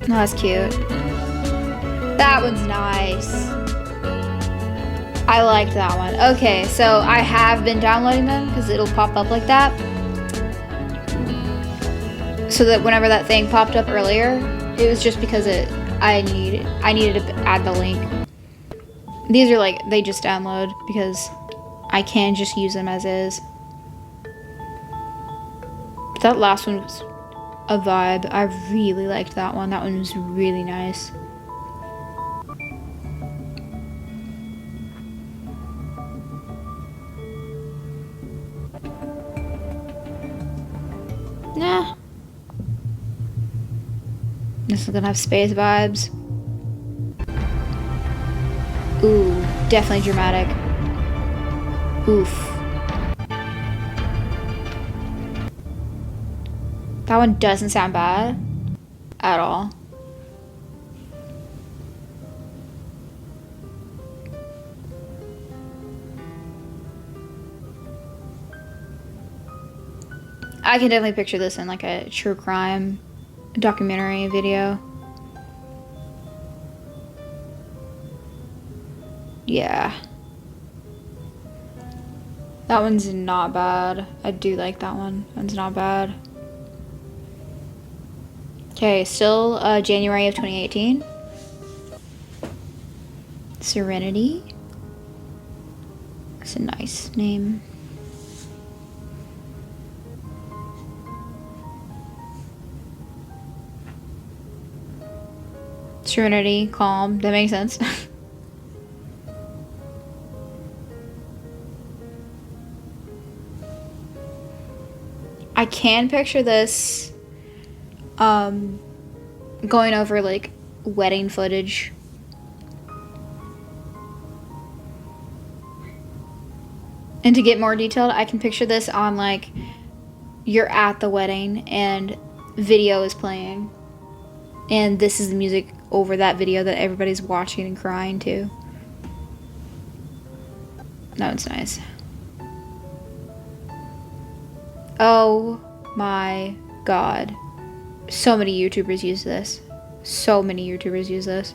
Oh, that's cute. That one's nice. I liked that one. Okay, so I have been downloading them because it'll pop up like that. So that whenever that thing popped up earlier, it was just because I needed to add the link. These are like, they just download because I can just use them as is. That last one was a vibe. I really liked that one. That one was really nice. Nah. This is gonna have space vibes. Ooh, definitely dramatic. Oof. That one doesn't sound bad at all. I can definitely picture this in like a true crime documentary video. Yeah. That one's not bad. I do like that one. That one's not bad. Okay, still January of 2018. Serenity. That's a nice name. Serenity, calm. That makes sense. I can picture this going over like wedding footage. And to get more detailed, I can picture this on like you're at the wedding and video is playing. And this is the music over that video that everybody's watching and crying to. No, it's nice. Oh my god. So many YouTubers use this. So many YouTubers use this.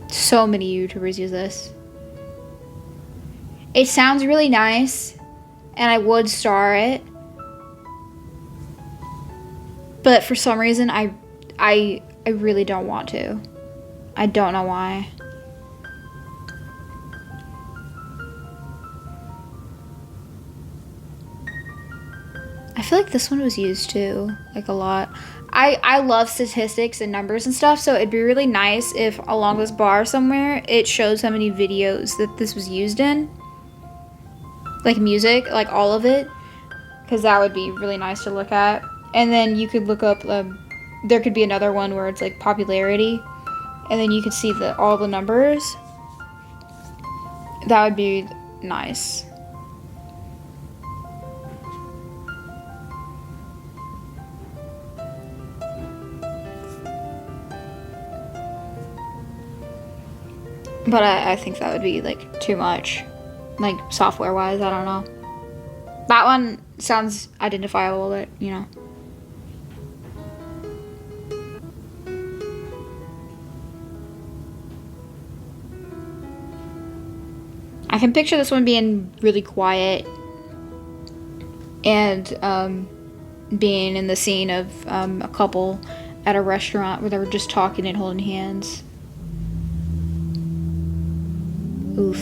So many YouTubers use this. It sounds really nice, and I would star it. But for some reason, I really don't want to. I don't know why. I feel like this one was used too, like a lot. I love statistics and numbers and stuff, so it'd be really nice if along this bar somewhere it shows how many videos that this was used in. Like music, like all of it, because that would be really nice to look at. And then you could look up, there could be another one where it's like popularity, and then you could see all the numbers. That would be nice. But I think that would be like too much, like software wise. I don't know. That one sounds identifiable, but you know. I can picture this one being really quiet and being in the scene of a couple at a restaurant where they were just talking and holding hands. Oof.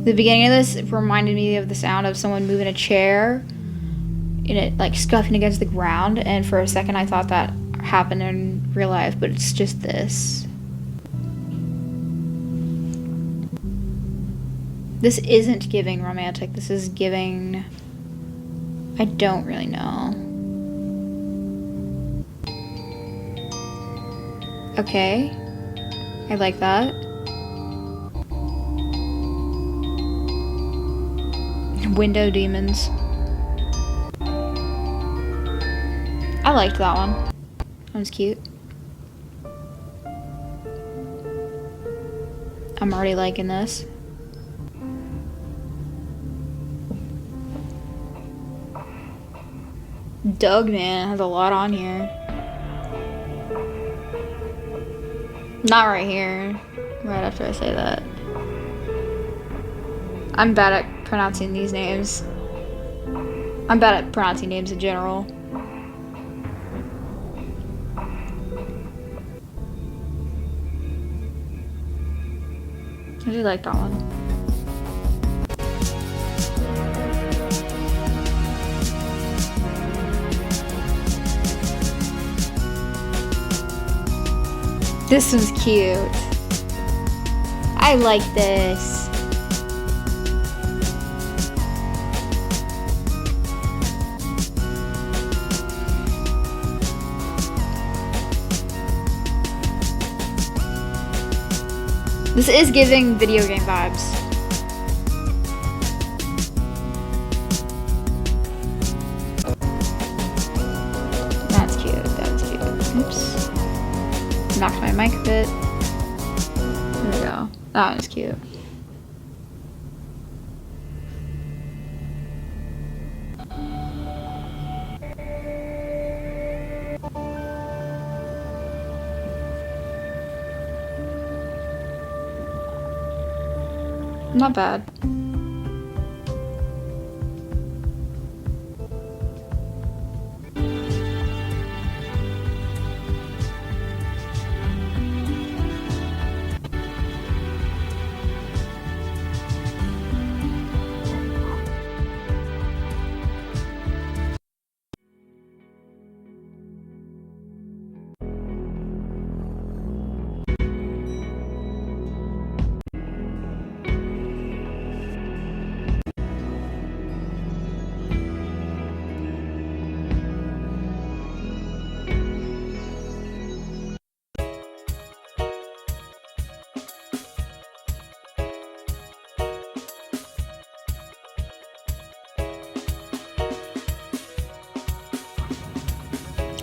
The beginning of this reminded me of the sound of someone moving a chair and it like scuffing against the ground, and for a second I thought that happened in real life, but it's just this. This isn't giving romantic. This is giving... I don't really know. Okay. I like that. Window demons. I liked that one. That was cute. I'm already liking this. Doug, man, has a lot on here. Not right here. Right after I say that. I'm bad at pronouncing these names. I'm bad at pronouncing names in general. I do like that one. This one's cute. I like this. This is giving video game vibes. That's cute. That's cute. Oops. Knocked my mic a bit. There we go. That one is cute. Not bad.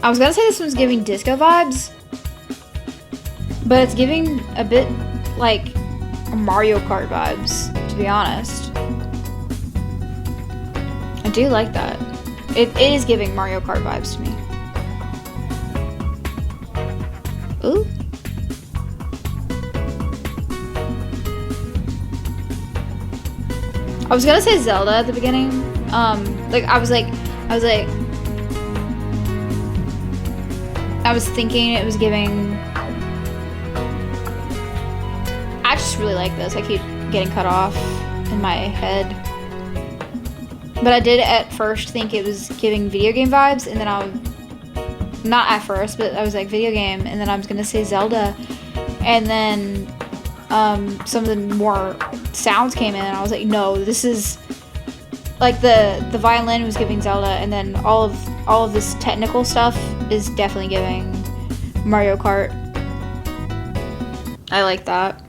I was gonna say this one's giving disco vibes, but it's giving a bit like Mario Kart vibes, to be honest. I do like that. It is giving Mario Kart vibes to me. Ooh. I was gonna say Zelda at the beginning. I was thinking it was giving. I just really like this. I keep getting cut off in my head. But I did at first think it was giving video game vibes, and then not at first, but I was like video game, and then I was gonna say Zelda, and then some of the more sounds came in, and I was like, no, this is like the violin was giving Zelda, and then all of this technical stuff is definitely giving Mario Kart. I like that.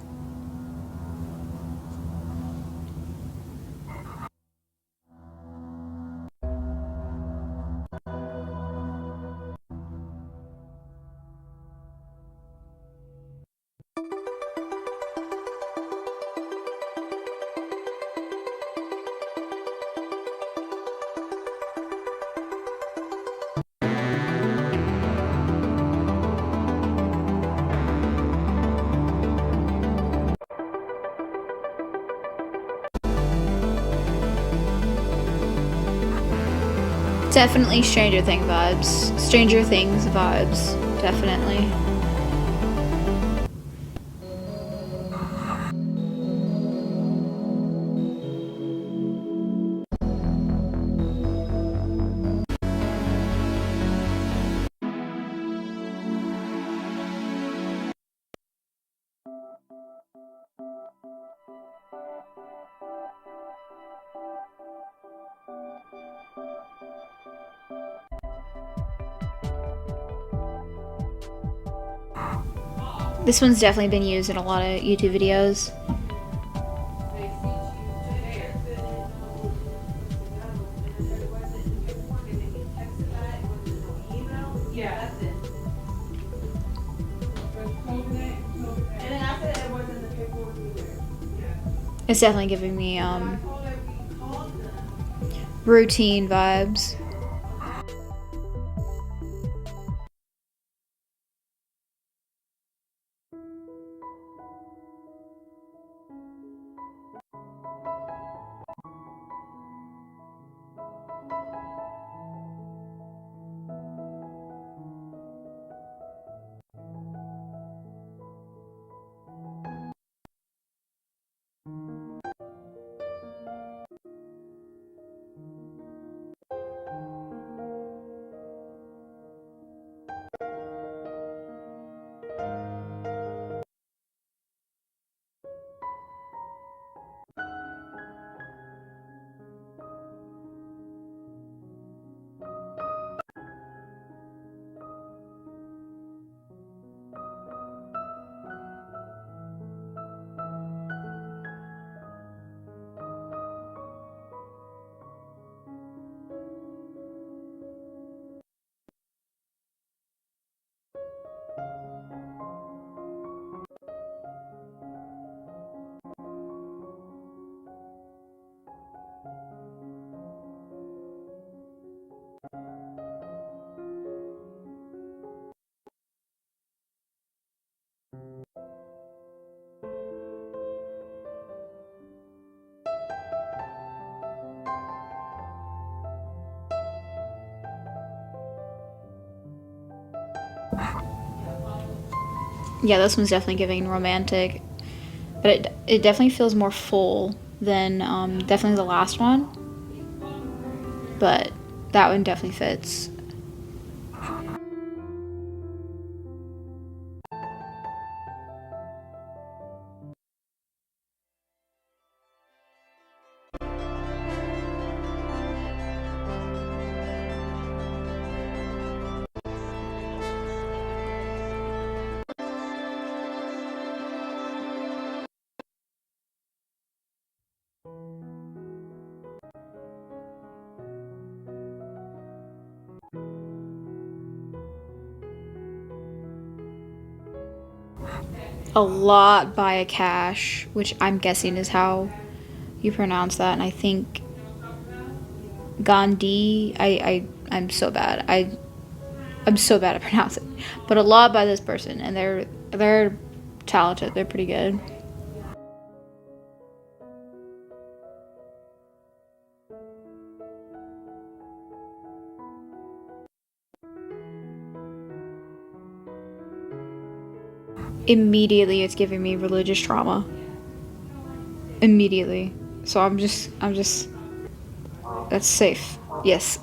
Definitely Stranger Things vibes. Stranger Things vibes. Definitely. This one's definitely been used in a lot of YouTube videos. It's definitely giving me routine vibes. Yeah, this one's definitely giving romantic, but it definitely feels more full than definitely the last one. But that one definitely fits. a lot by a cache, which I'm guessing is how you pronounce that, and I think Gandhi. I'm so bad. I'm so bad at pronouncing, but a lot by this person, and they're talented. They're pretty good. Immediately, it's giving me religious trauma. Immediately, so I'm just. That's safe. Yes.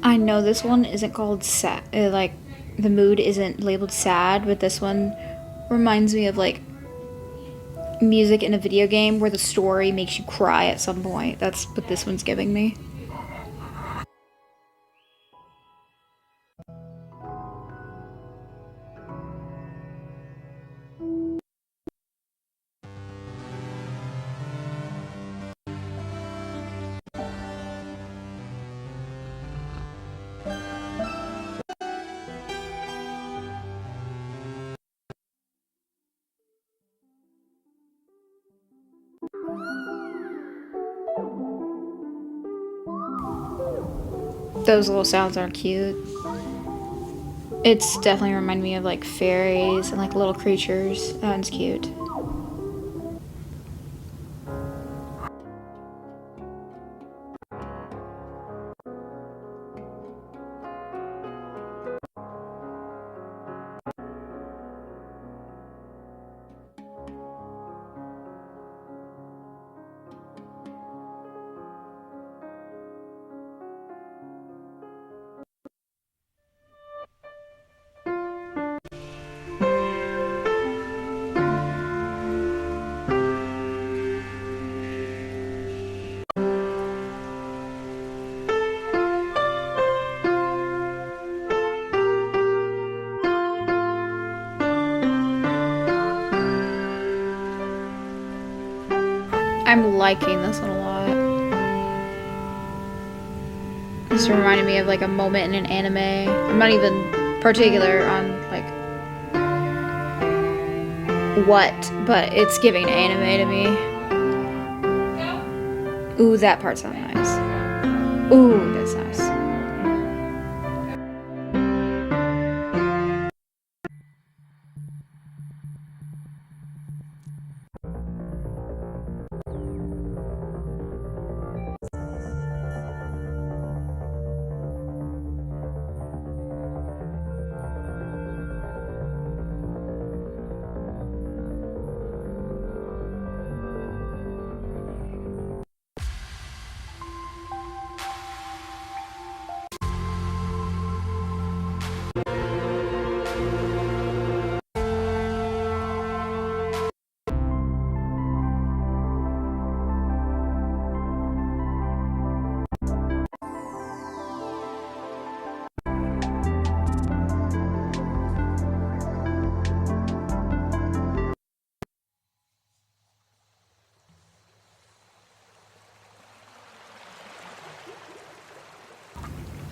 I know this one isn't called sad. Like, the mood isn't labeled sad, but this one reminds me of like music in a video game where the story makes you cry at some point. That's what this one's giving me. Those little sounds are cute. It's definitely reminding me of like fairies and like little creatures. That one's cute. I'm liking this one a lot. This reminded me of like a moment in an anime. I'm not even particular on like what, but it's giving anime to me. Ooh, that part sounds nice. Ooh, that's nice.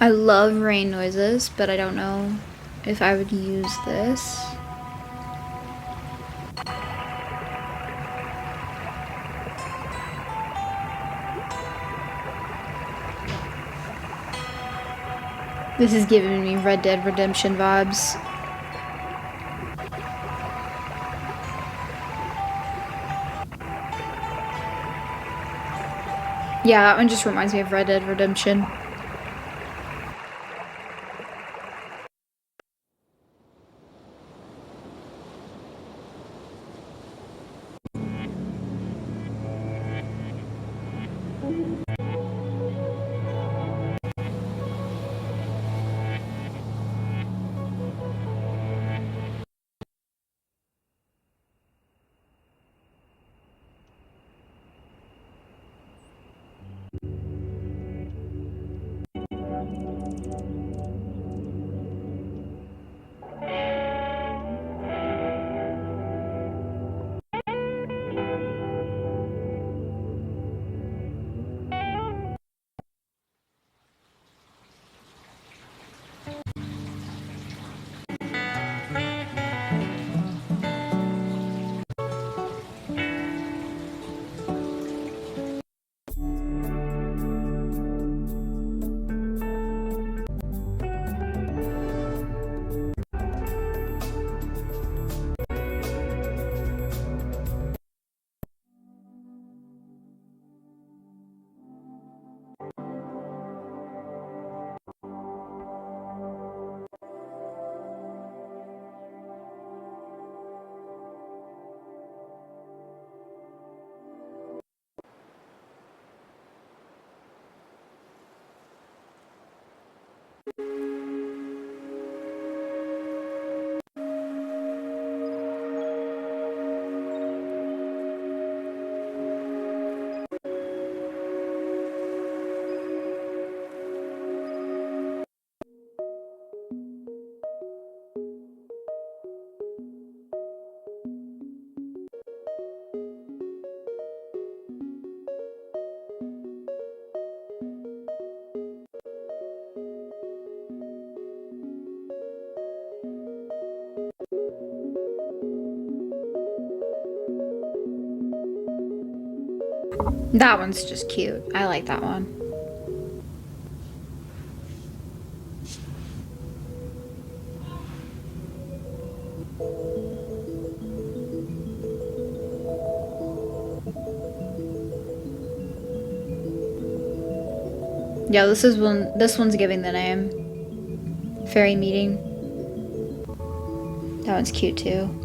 I love rain noises, but I don't know if I would use this. This is giving me Red Dead Redemption vibes. Yeah, that one just reminds me of Red Dead Redemption. That one's just cute. I like that one. Yeah, this one's giving the name. Fairy meeting. That one's cute too.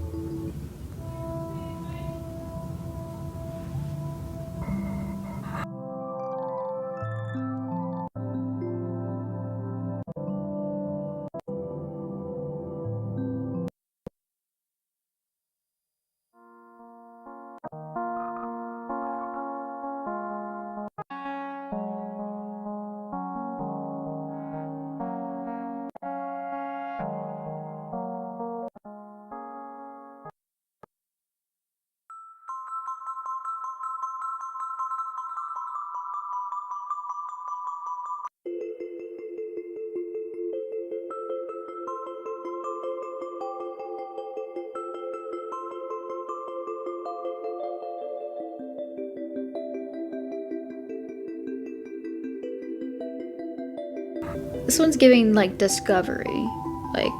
This one's giving like discovery, like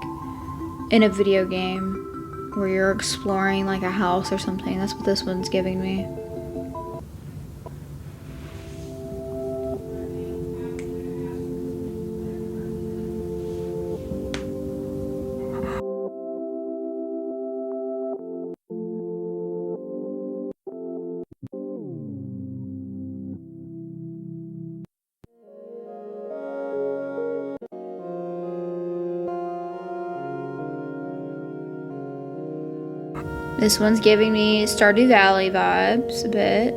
in a video game where you're exploring like a house or something. That's what this one's giving me. This one's giving me Stardew Valley vibes a bit.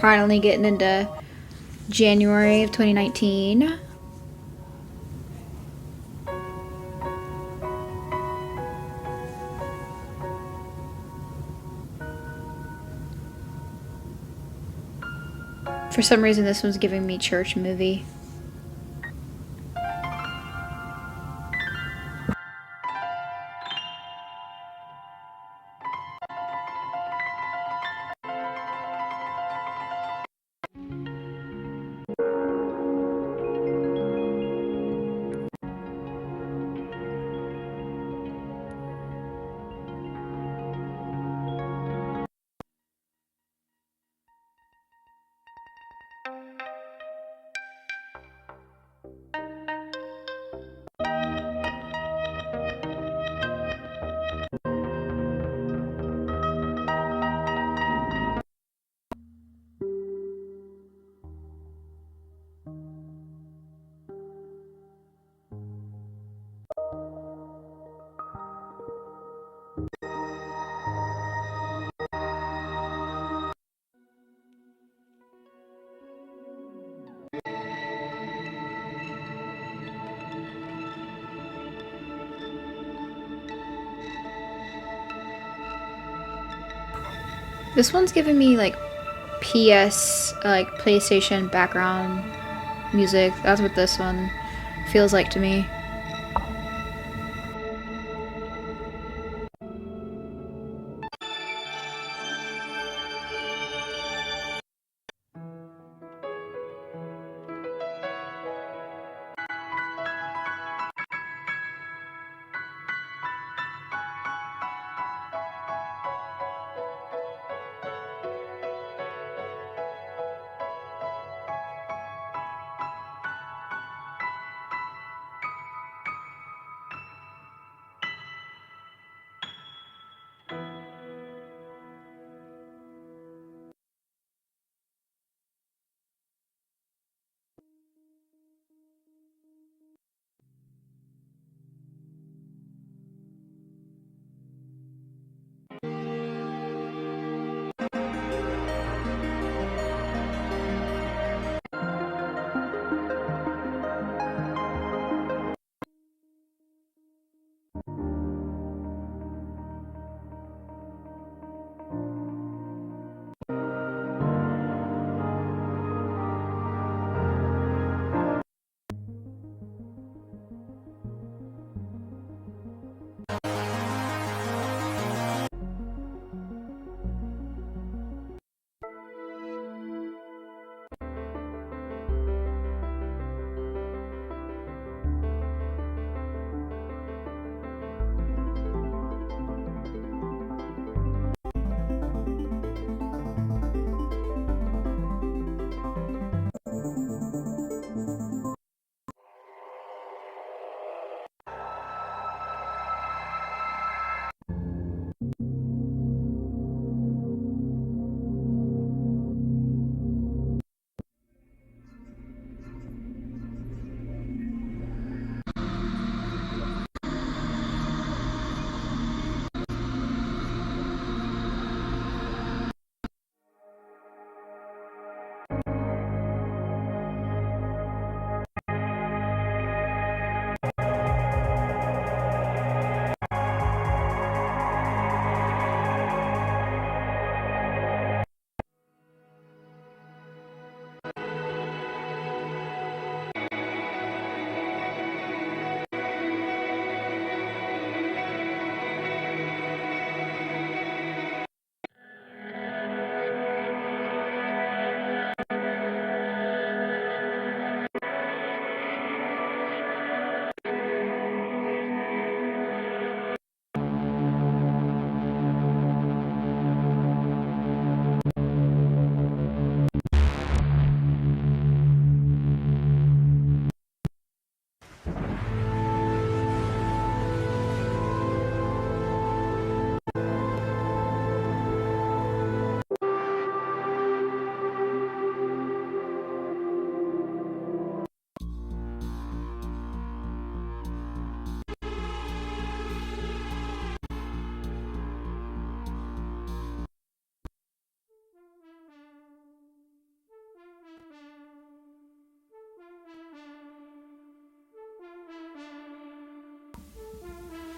finally getting into January of 2019. For some reason, this one's giving me church movie. This one's giving me like PS, like PlayStation background music. That's what this one feels like to me.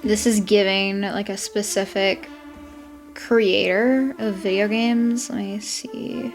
This is giving like a specific creator of video games. Let me see.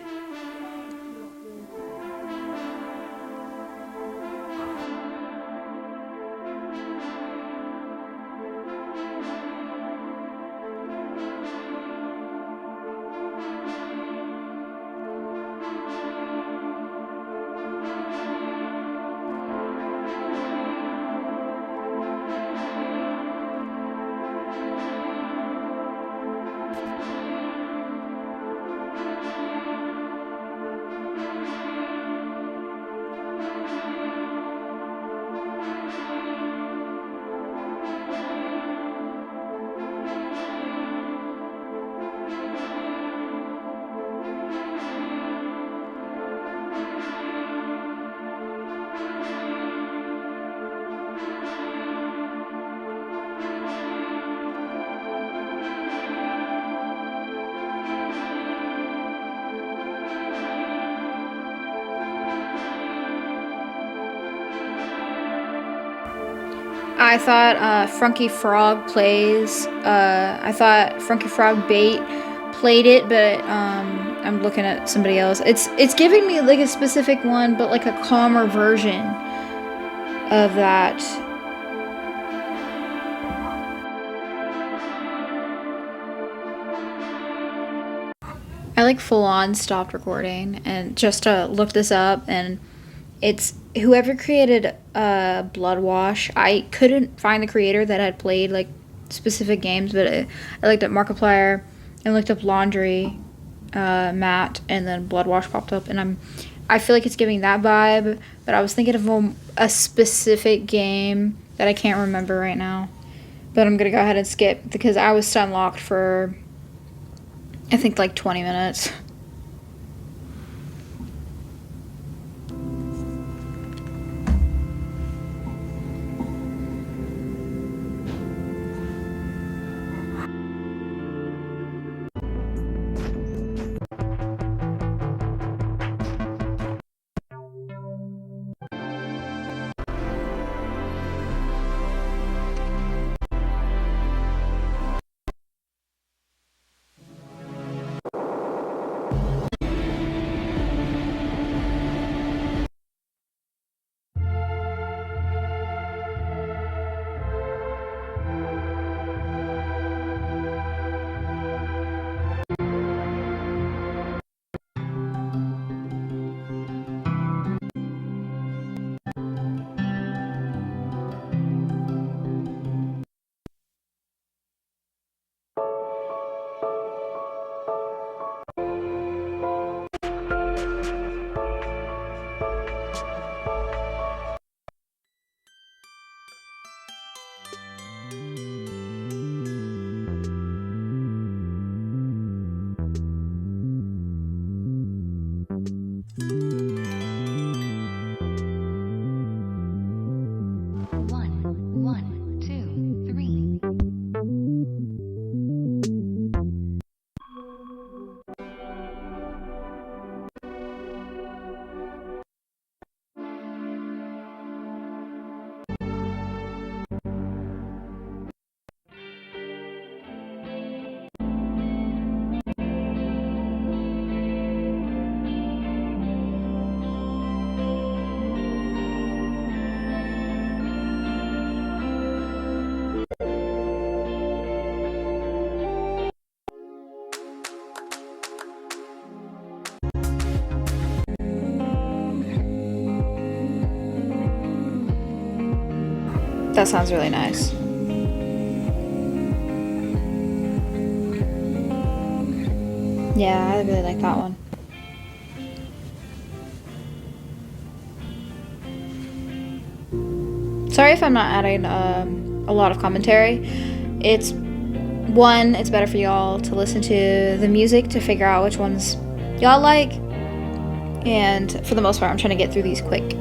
I thought Frunky Frog plays. I thought Frunky Frog Bait played it, but I'm looking at somebody else. It's giving me like a specific one, but like a calmer version of that. I like full on stopped recording and just to look this up, and it's whoever created Blood Wash. I couldn't find the creator that had played like specific games, but I looked up Markiplier and looked up Laundry Matt, and then Blood Wash popped up, and I feel like it's giving that vibe, but I was thinking of a specific game that I can't remember right now. But I'm gonna go ahead and skip because I was stun locked for I think like 20 minutes. That sounds really nice. Yeah, I really like that one. Sorry if I'm not adding a lot of commentary. It's better for y'all to listen to the music to figure out which ones y'all like. And for the most part, I'm trying to get through these quick.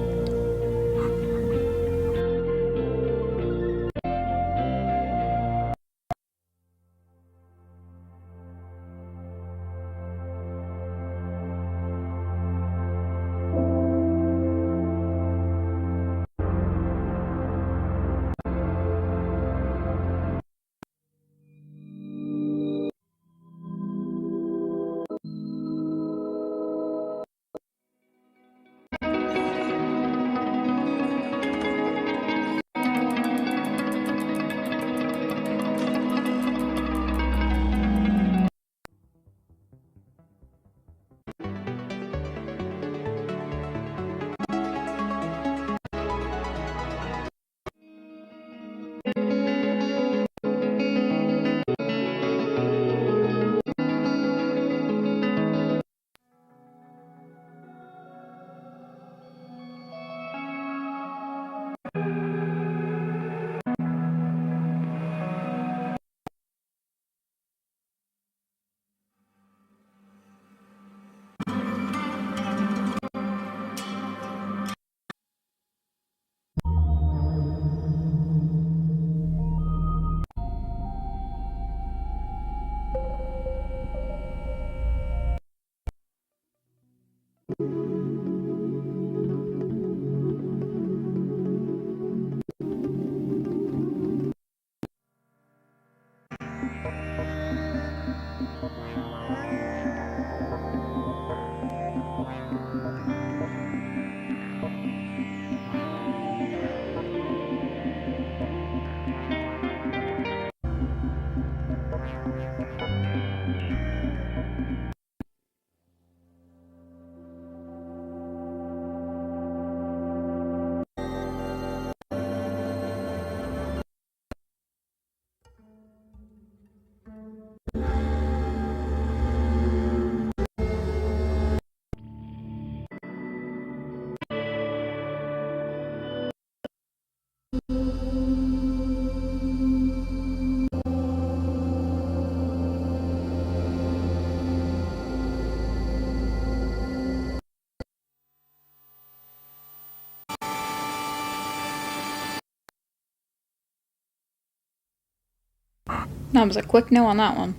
That was a quick no on that one.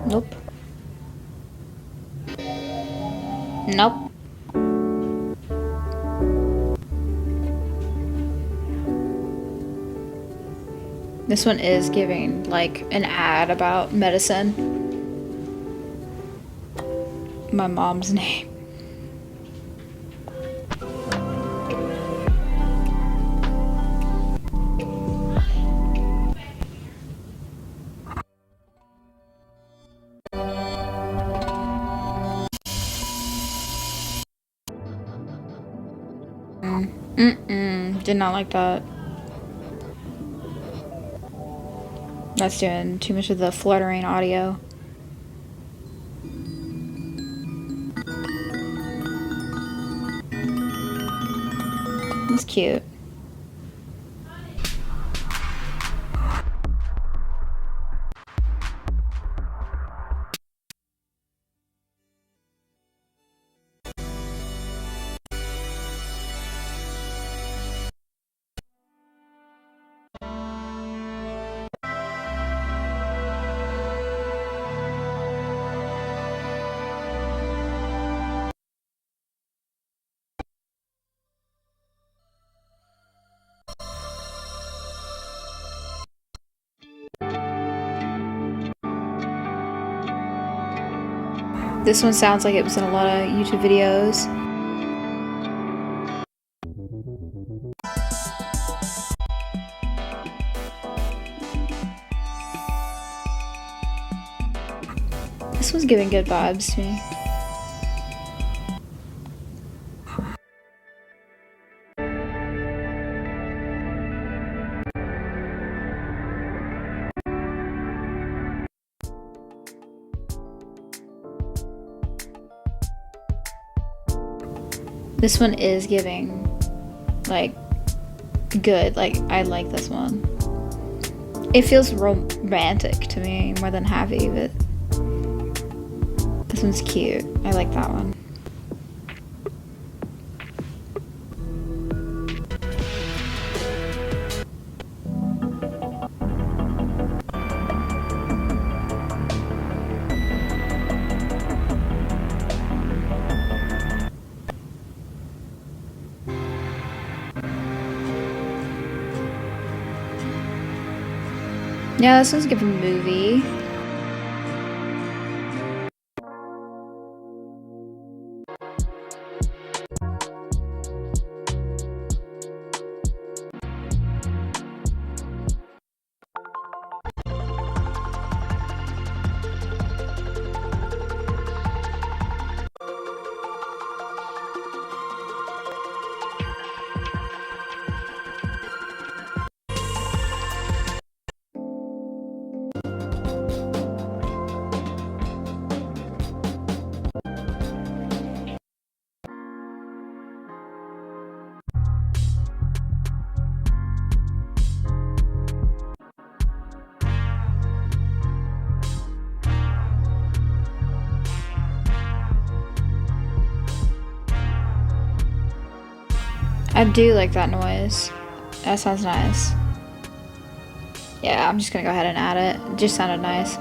Nope. Nope. This one is giving like an ad about medicine. My mom's name. Did not like that. That's doing too much of the fluttering audio. It's cute. This one sounds like it was in a lot of YouTube videos. This one's giving good vibes to me. This one is giving, like, good. Like, I like this one. It feels romantic to me more than happy, but this one's cute. I like that one. Yeah, this one's giving movie. I do like that noise. That sounds nice. Yeah, I'm just gonna go ahead and add it. It just sounded nice.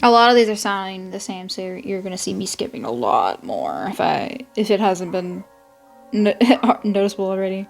A lot of these are sounding the same, so you're gonna see me skipping a lot more if it hasn't been noticeable already.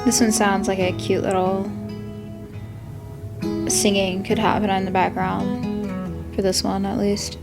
This one sounds like a cute little singing could happen in the background, for this one at least.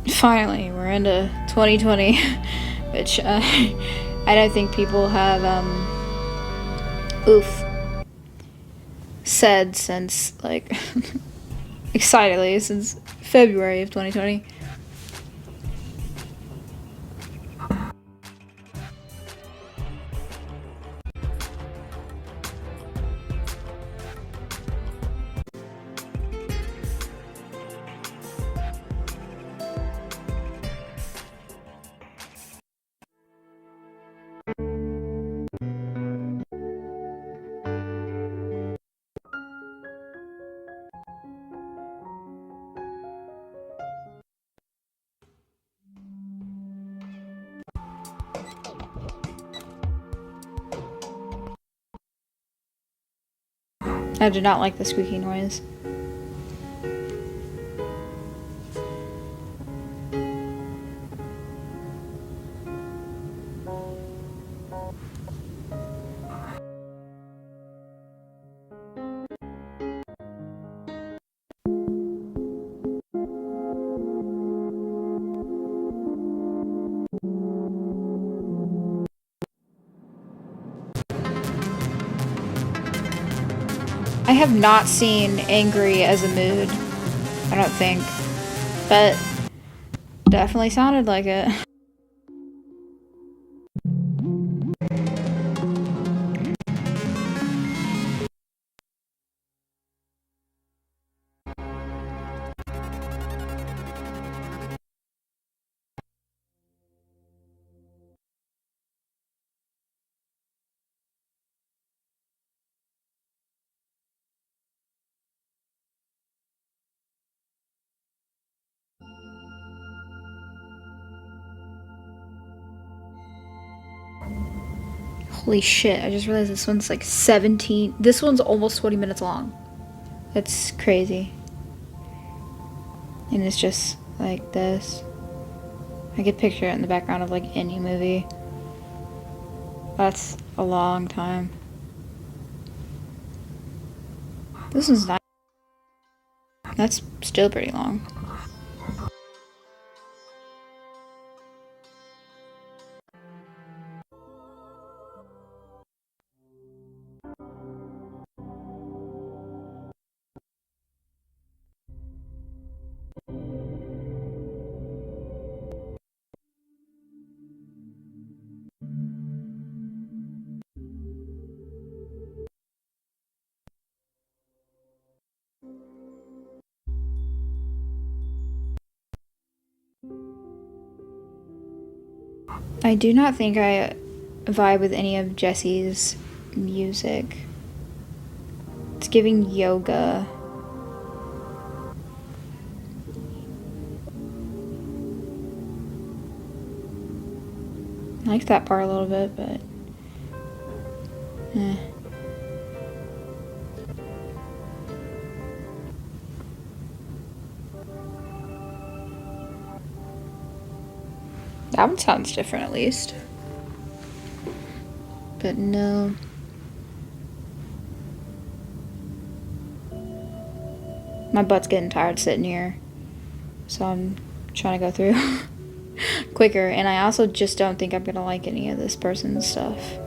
Finally, we're into 2020, which I don't think people have said since, like, excitedly since February of 2020. I do not like the squeaky noise. I have not seen angry as a mood, I don't think, but definitely sounded like it. Holy shit, I just realized this one's like 17. This one's almost 20 minutes long. That's crazy. And it's just like this. I could picture it in the background of like any movie. That's a long time. This one's not. That's still pretty long. I do not think I vibe with any of Jesse's music. It's giving yoga. I like that part a little bit, but that one sounds different at least. But no. My butt's getting tired sitting here, so I'm trying to go through quicker, and I also just don't think I'm gonna like any of this person's stuff.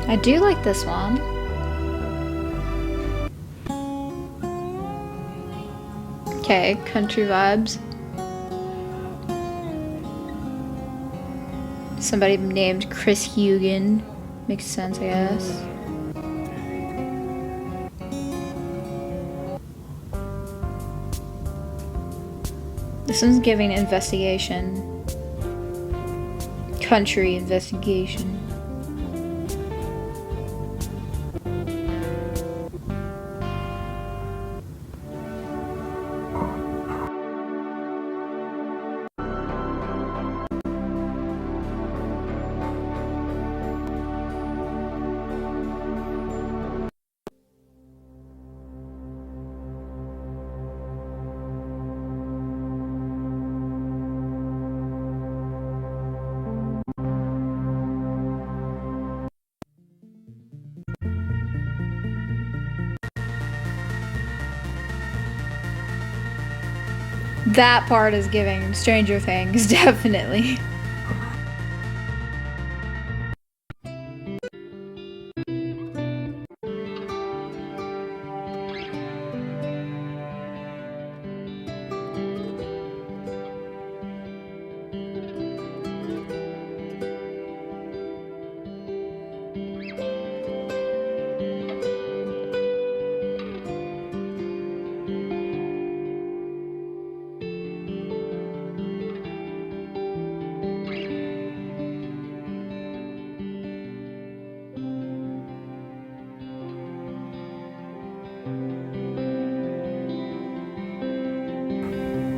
I do like this one. Okay, country vibes. Somebody named Chris Hugan. Makes sense, I guess. This one's giving investigation. Country investigation. That part is giving Stranger Things, definitely.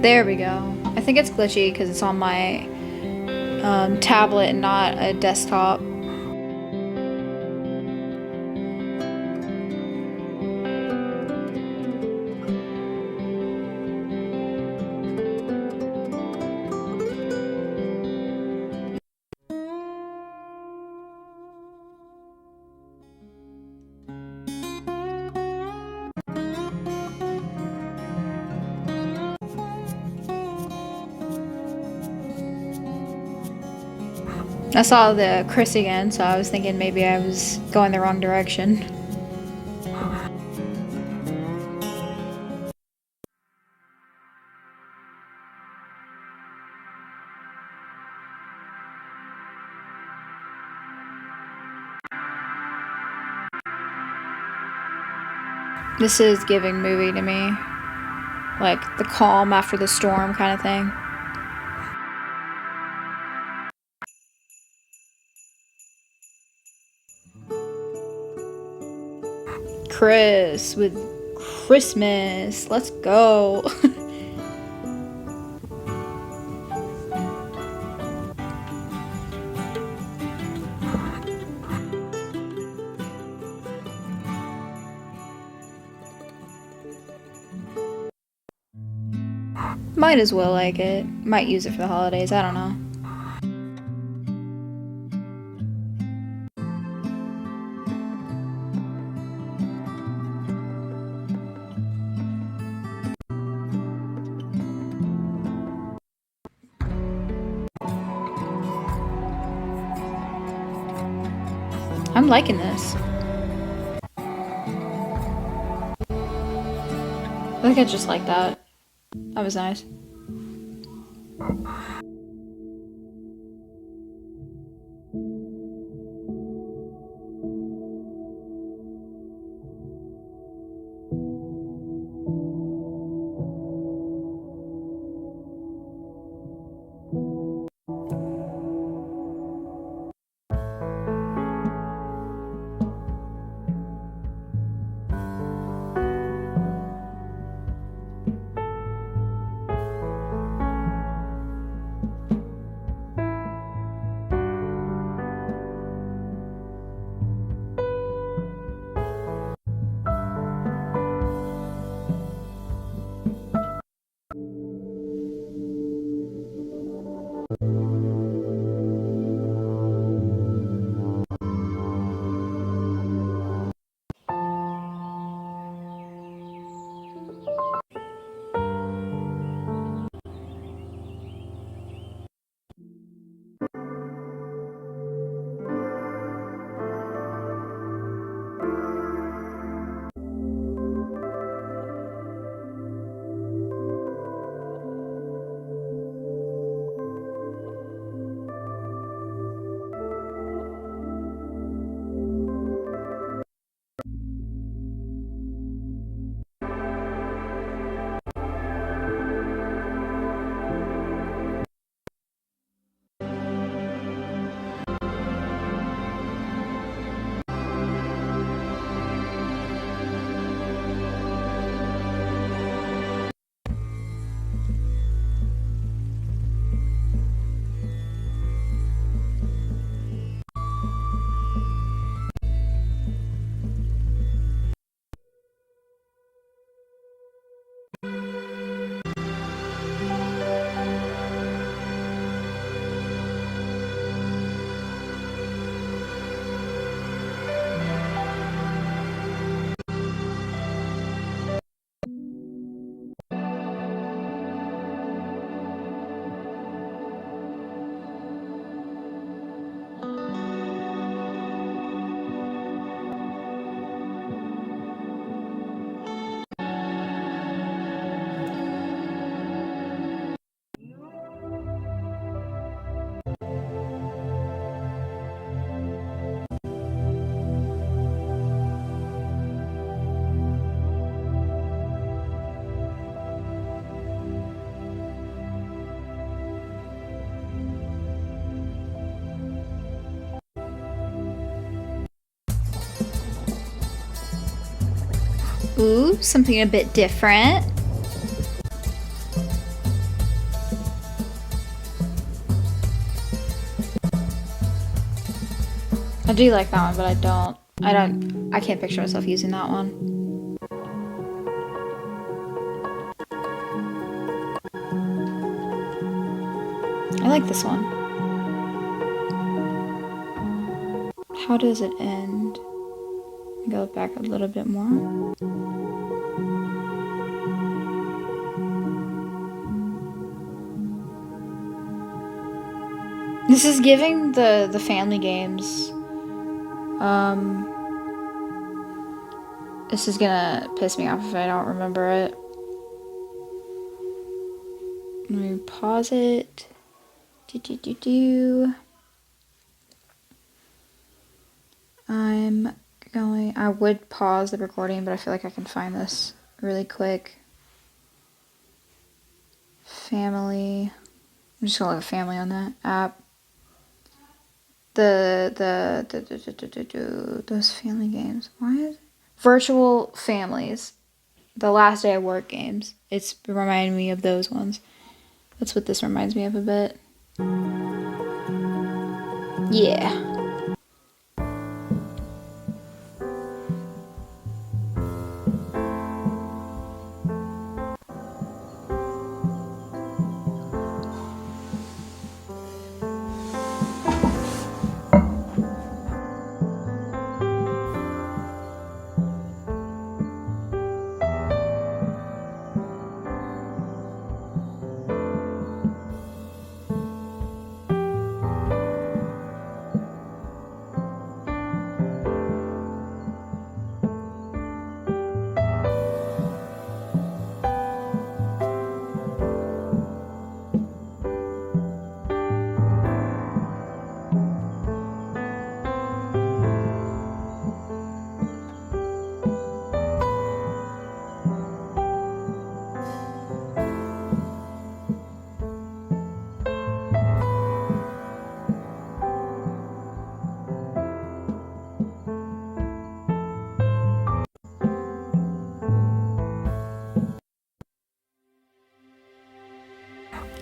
There we go. I think it's glitchy because it's on my tablet and not a desktop. I saw the Chris again, so I was thinking maybe I was going the wrong direction. This is giving movie to me. Like the calm after the storm kind of thing. Chris with Christmas. Let's go. Might as well like it. Might use it for the holidays. I don't know. I'm liking this. I think I just like that. That was nice. Ooh, something a bit different. I do like that one, but I can't picture myself using that one. I like this one. How does it end? Go back a little bit more. This is giving the family games. This is gonna piss me off if I don't remember it. Let me pause it. I would pause the recording, but I feel like I can find this really quick. Family. I'm just gonna look at family on that app. Those family games. Why is it? Virtual families. The last day of work games. It's reminding me of those ones. That's what this reminds me of a bit. Yeah.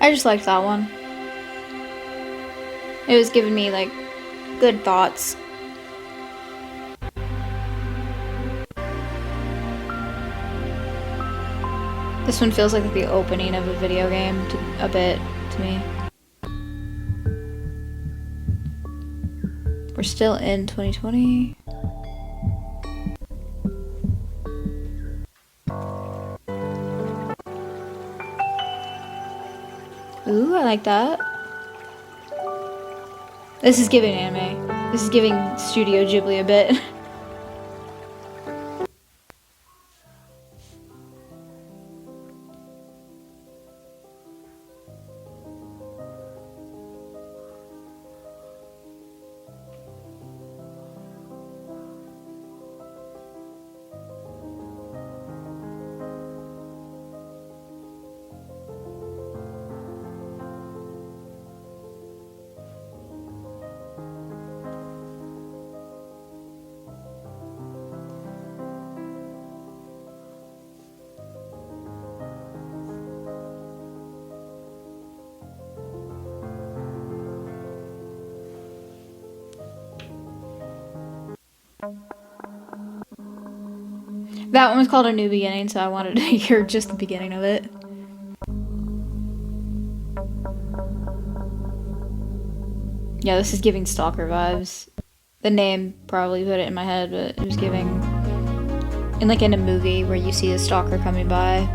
I just liked that one. It was giving me like good thoughts. This one feels like the opening of a video game a bit to me. We're still in 2020. Ooh, I like that. This is giving anime. This is giving Studio Ghibli a bit. That one was called A New Beginning, so I wanted to hear just the beginning of it. Yeah, this is giving Stalker vibes. The name probably put it in my head, but it was giving... in a movie where you see a stalker coming by,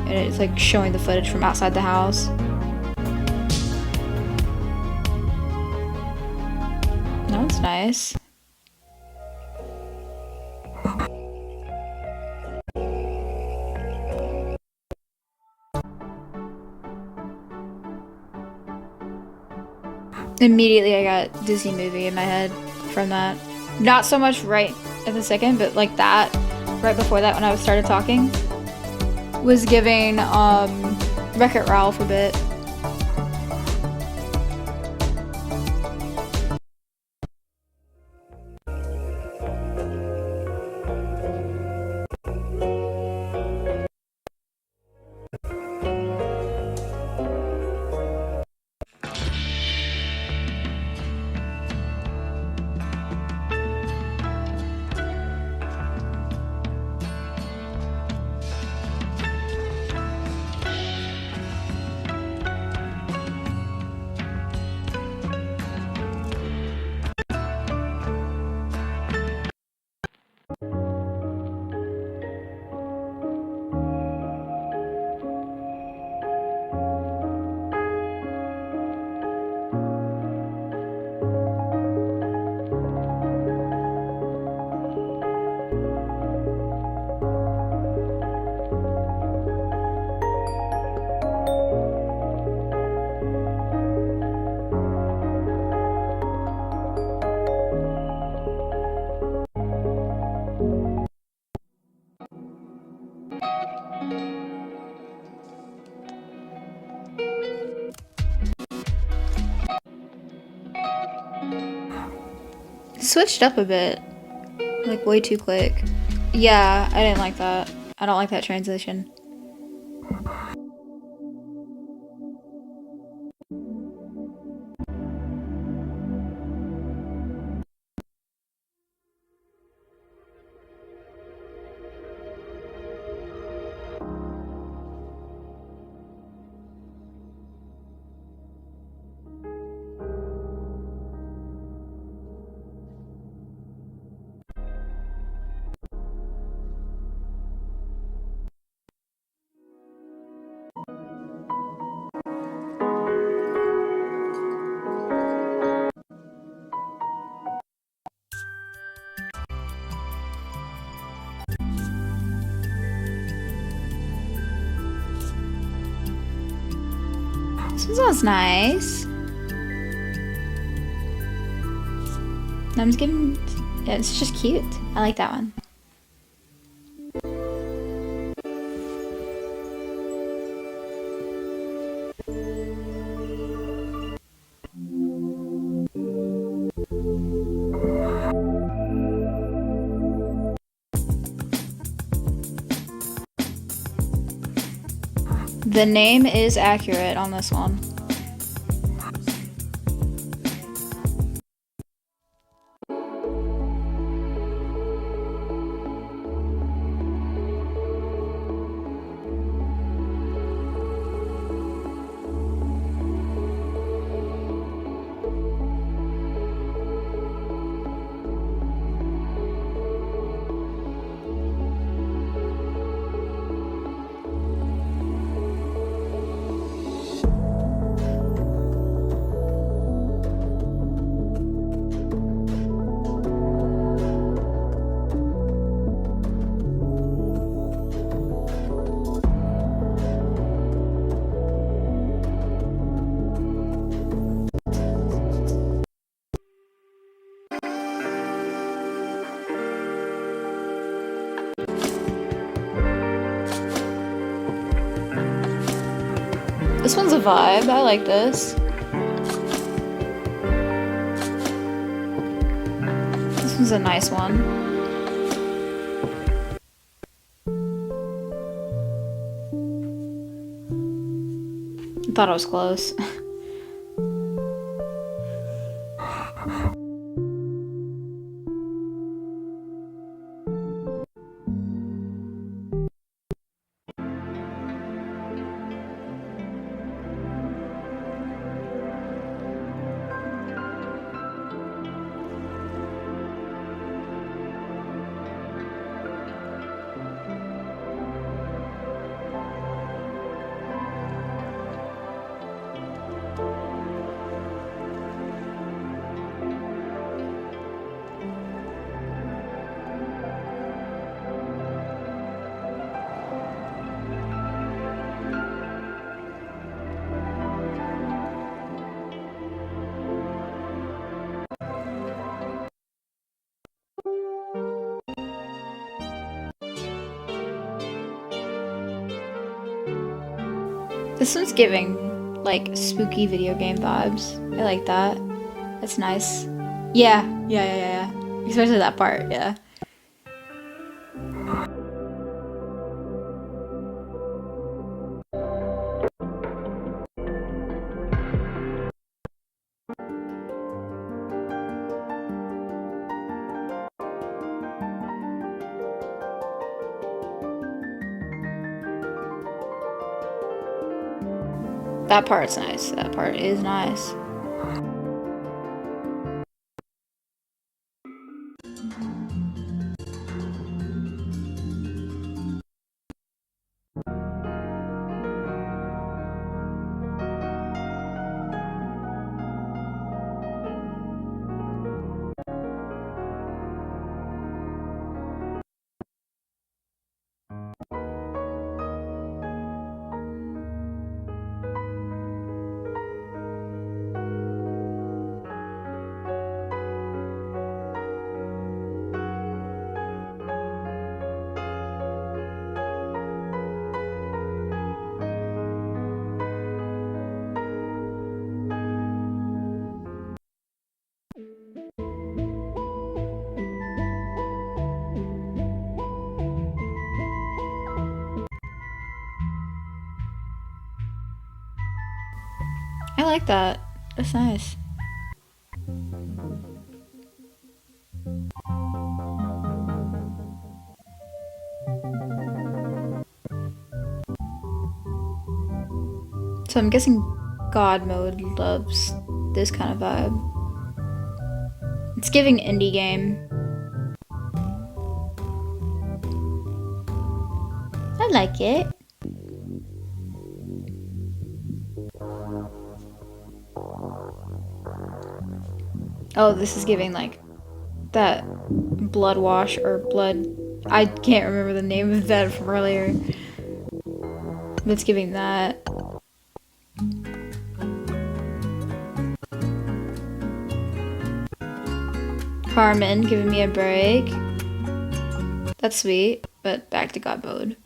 and it's like showing the footage from outside the house. That one's nice. Immediately I got Disney movie in my head from that. Not so much right at the second, but like that, right before that when I started talking, was giving Wreck-It Ralph a bit. switched up a bit. Like, way too quick. Yeah, I didn't like that. I don't like that transition. This one sounds nice. I'm just giving... Yeah, it's just cute. I like that one. The name is accurate on this one. This one's a vibe. I like this. This one's a nice one. I thought I was close. This one's giving, like, spooky video game vibes. I like that. That's nice. Yeah. Especially that part, yeah. That part's nice. That part is nice. I like that. That's nice. So I'm guessing God mode loves this kind of vibe. It's giving indie game. I like it. Oh, this is giving like that blood wash or blood. I can't remember the name of that from earlier. But it's giving that. Carmen giving me a break. That's sweet, but back to God mode.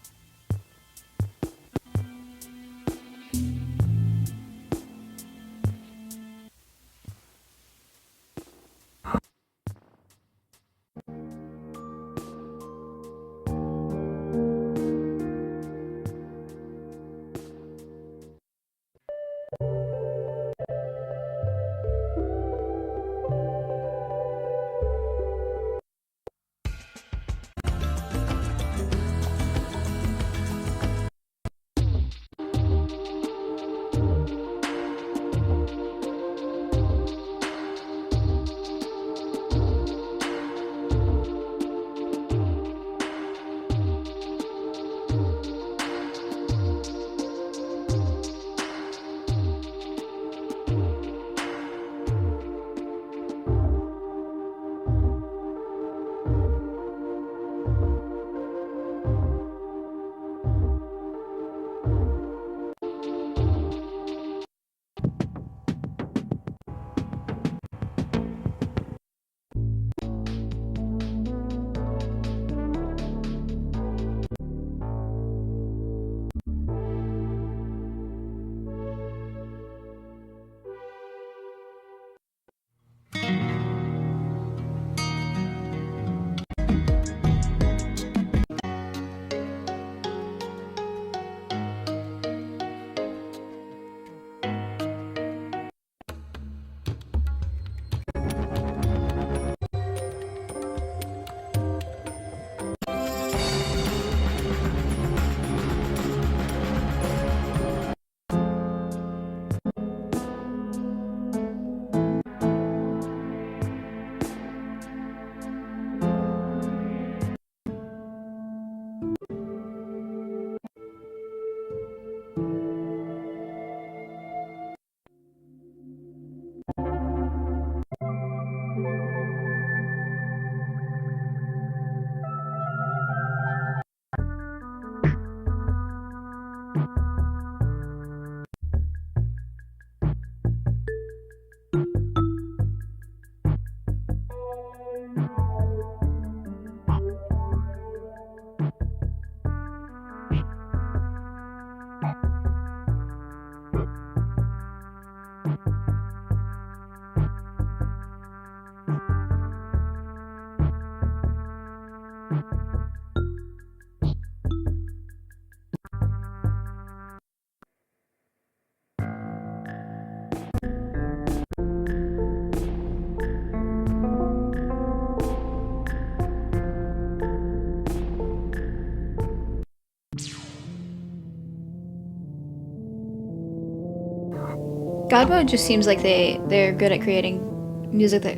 God mode just seems like they're good at creating music that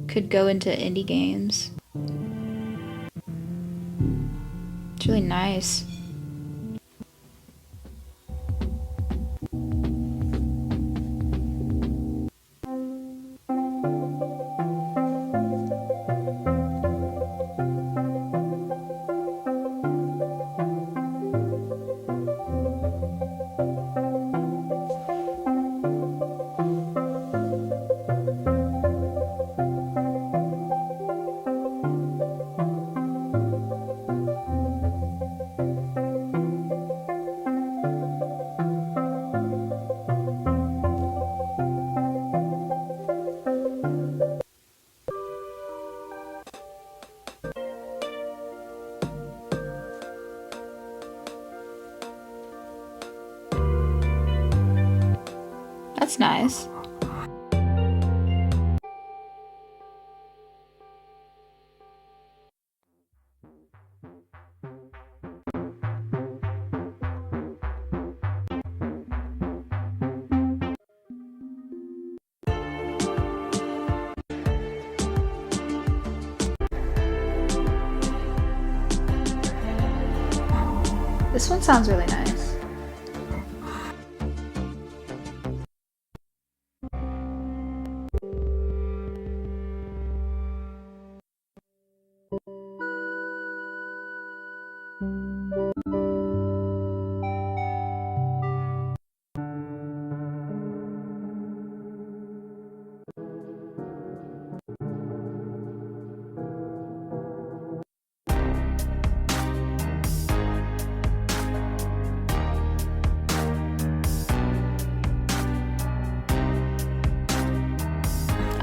could go into indie games. It's really nice. That's nice. This one sounds really nice.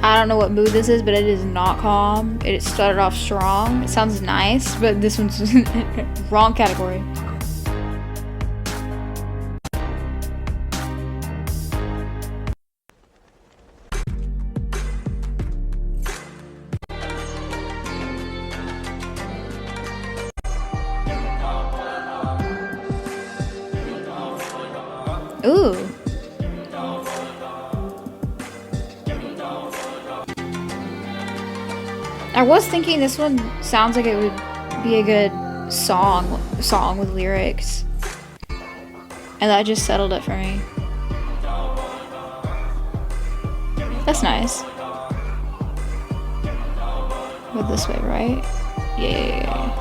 I don't know what mood this is, but it is not calm. It started off strong. It sounds nice, but this one's wrong category. Ooh. I was thinking this one sounds like it would be a good song with lyrics. And that just settled it for me. That's nice. Go this way, right? Yeah.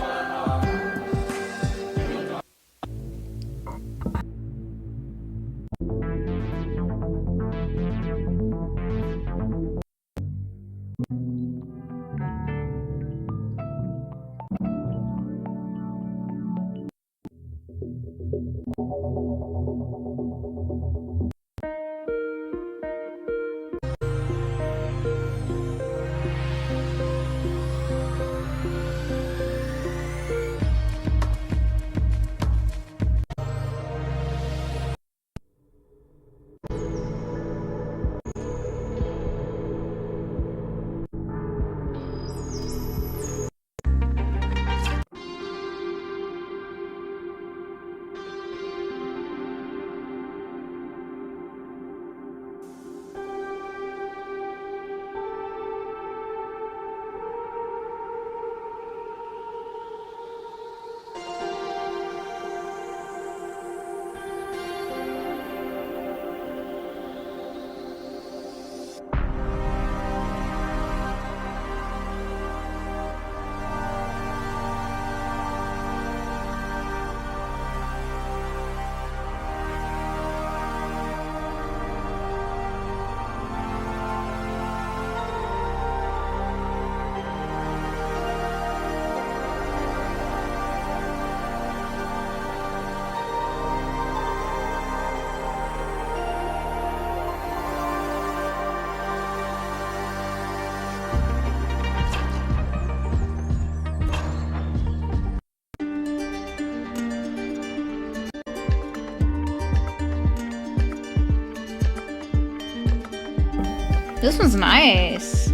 This one's nice.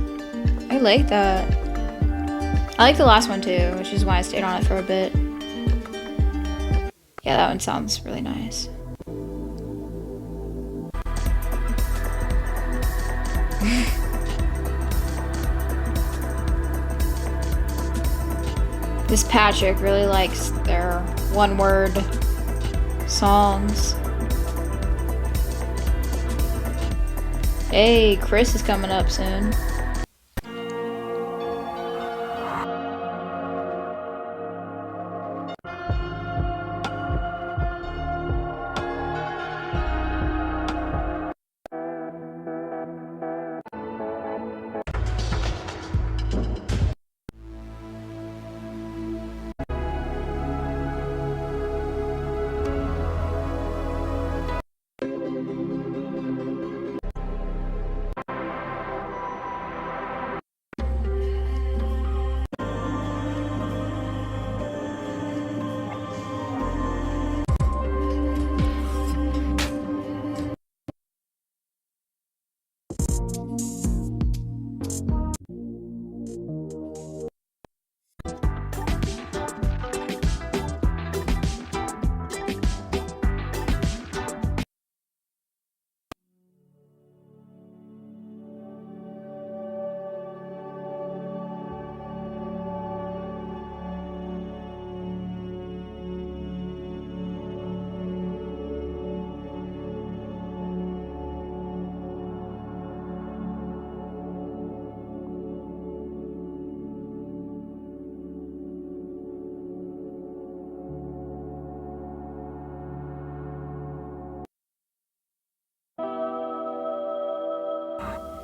I like that. I like the last one too, which is why I stayed on it for a bit. Yeah, that one sounds really nice. This Patrick really likes their one-word songs. Hey, Chris is coming up soon.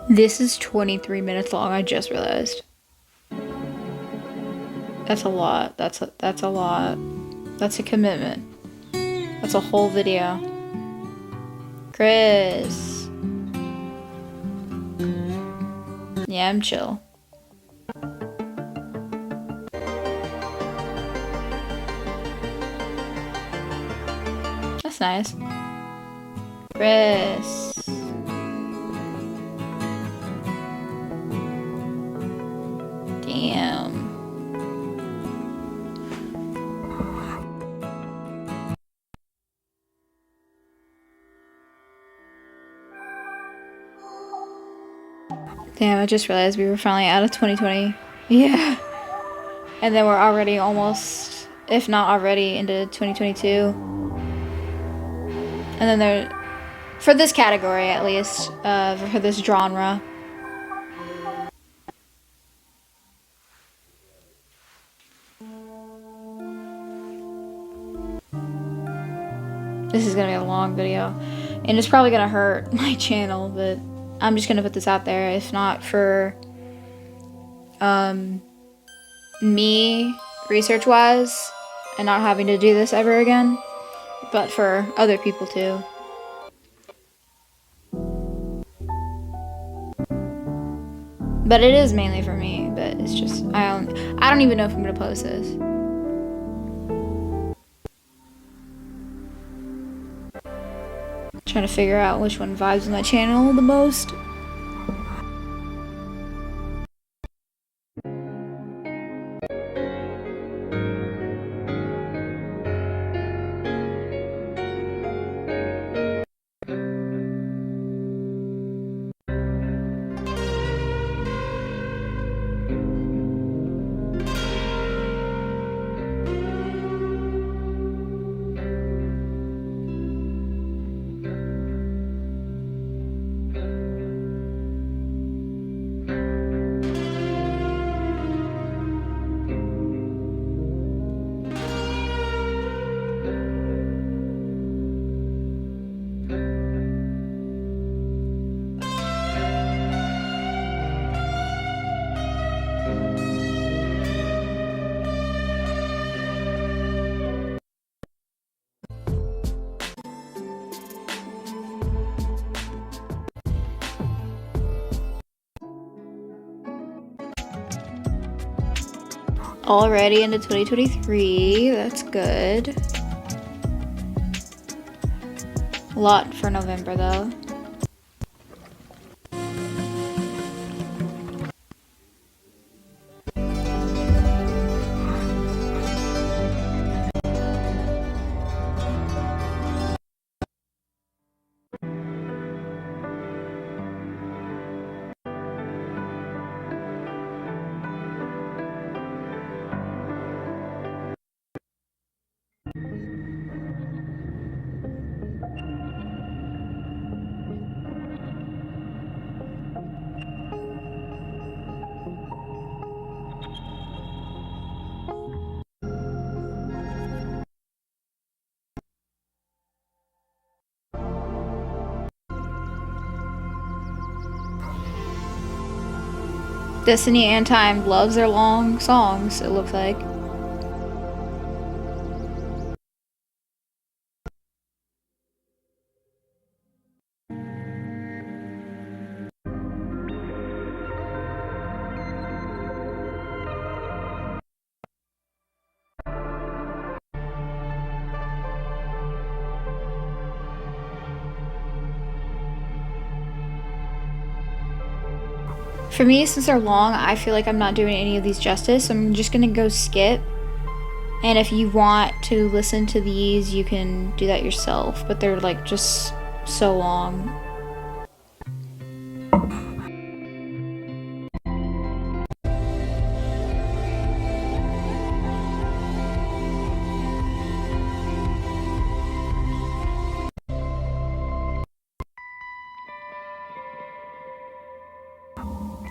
This is 23 minutes long, I just realized. That's a lot. That's a lot. That's a commitment. That's a whole video. Chris. Yeah, I'm chill. That's nice. Chris. Damn. Damn, I just realized we were finally out of 2020. Yeah. And then we're already almost, if not already, into 2022. And then there, for this category at least, for this genre. This is gonna be a long video. And it's probably gonna hurt my channel, but I'm just gonna put this out there. If not for me, research-wise, and not having to do this ever again, but for other people too. But it is mainly for me, but it's just, I don't even know if I'm gonna post this. Trying to figure out which one vibes with my channel the most. Already into 2023, that's good. A lot for November though. Destiny and Time loves their long songs, it looks like. For me, since they're long, I feel like I'm not doing any of these justice, so I'm just gonna go skip. And if you want to listen to these, you can do that yourself, but they're like just so long.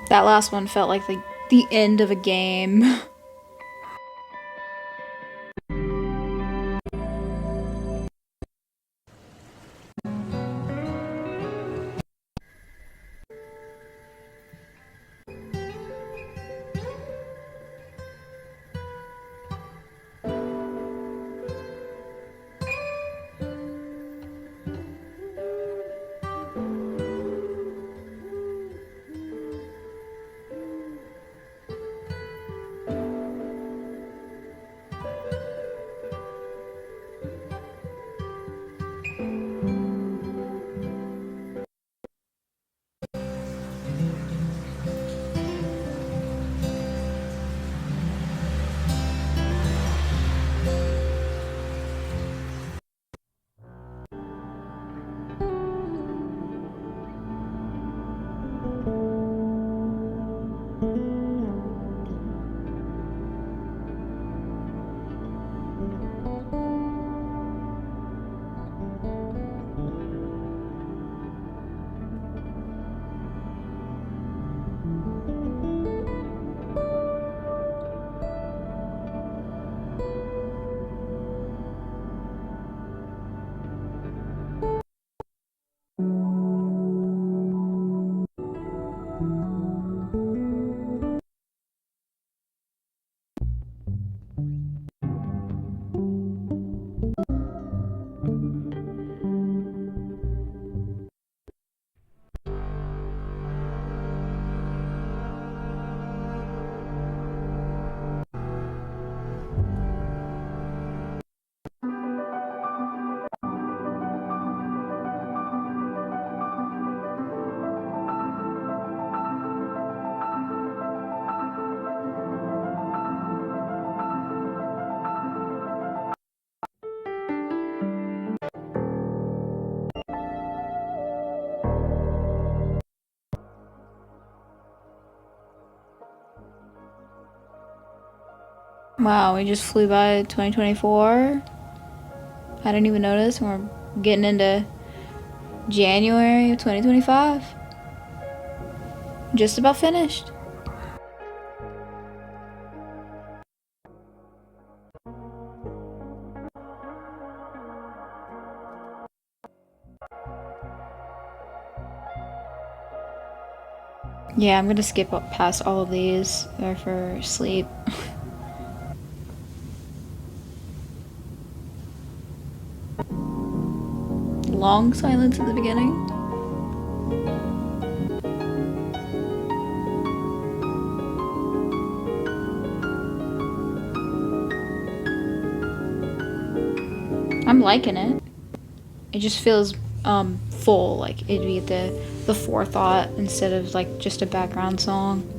That last one felt like the end of a game. Wow, we just flew by 2024. I didn't even notice. We're getting into January of 2025. Just about finished. Yeah, I'm gonna skip past all of these. They're for sleep. Long silence at the beginning. I'm liking it. It just feels full, like it'd be the forethought instead of like just a background song.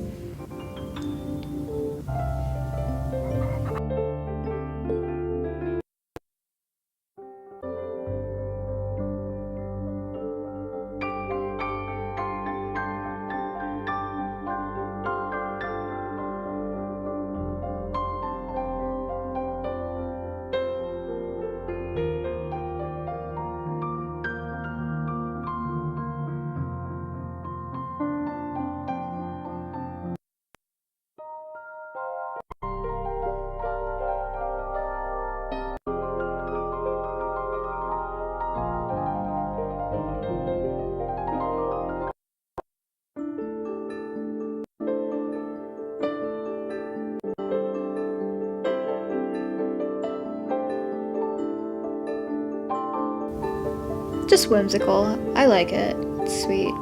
Just whimsical. I like it. It's sweet.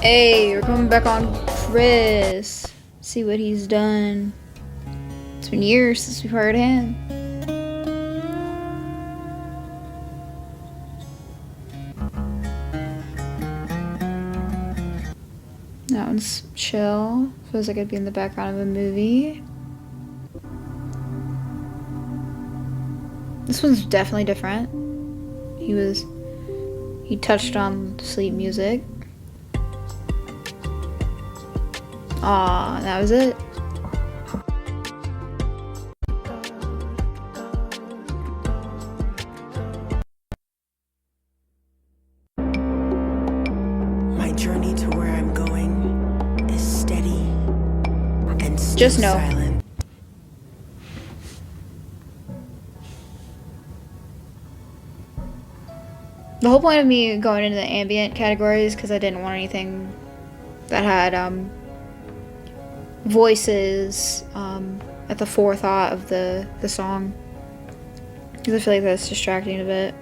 Hey, we're coming back on Chris. See what he's done. It's been years since we've heard him. That one's chill. Feels like it'd be in the background of a movie. This one's definitely different. He touched on sleep music. Aw, that was it. My journey to where I'm going is steady and still Just know. silent. The whole point of me going into the ambient categories because I didn't want anything that had voices at the forethought of the song, because I feel like that's distracting a bit.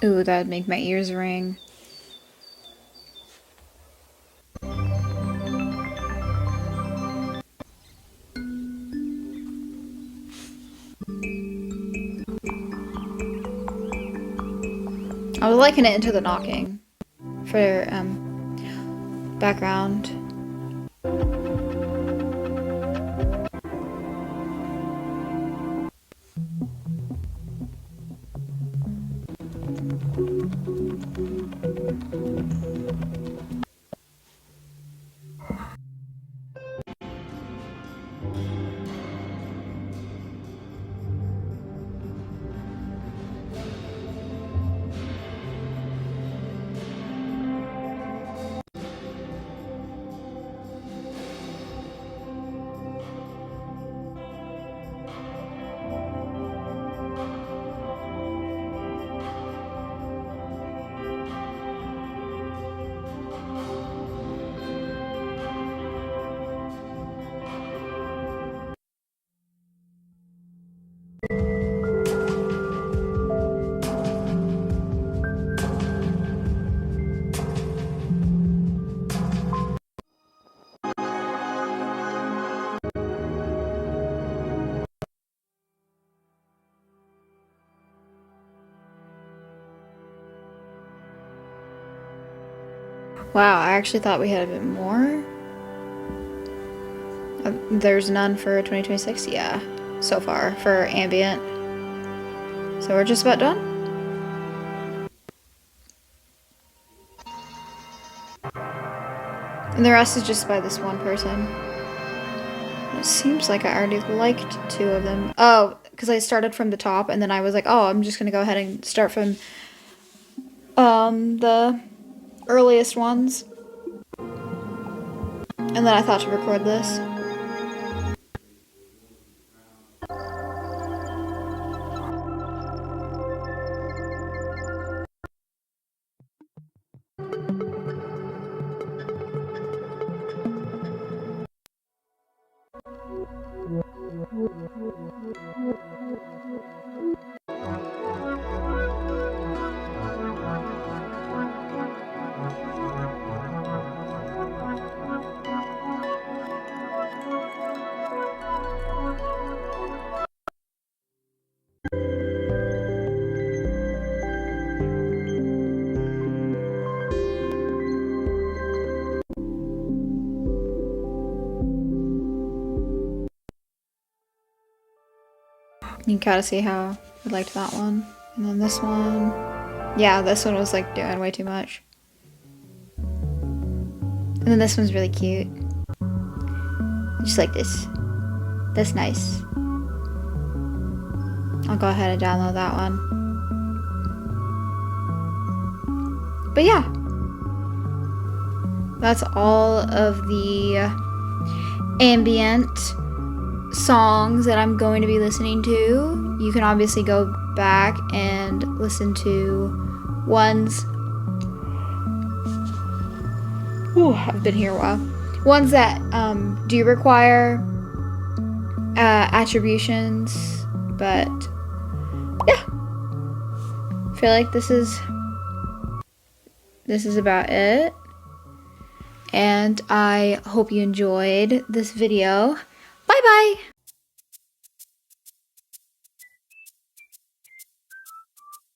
Ooh, that would make my ears ring. I was liking it into the knocking for background. Wow, I actually thought we had a bit more. There's none for 2026, yeah, so far for Ambient. So we're just about done. And the rest is just by this one person. It seems like I already liked 2 of them. Oh, because I started from the top and then I was like, oh, I'm just gonna go ahead and start from the earliest ones. And then I thought to record this. You gotta see how I liked that one. And then this one. Yeah, this one was like doing way too much. And then this one's really cute. Just like this. That's nice. I'll go ahead and download that one. But yeah. That's all of the ambient songs that I'm going to be listening to. You can obviously go back and listen to ones. Ooh, I've been here a while. Ones that do require attributions, but yeah, I feel like this is about it. And I hope you enjoyed this video. Bye bye!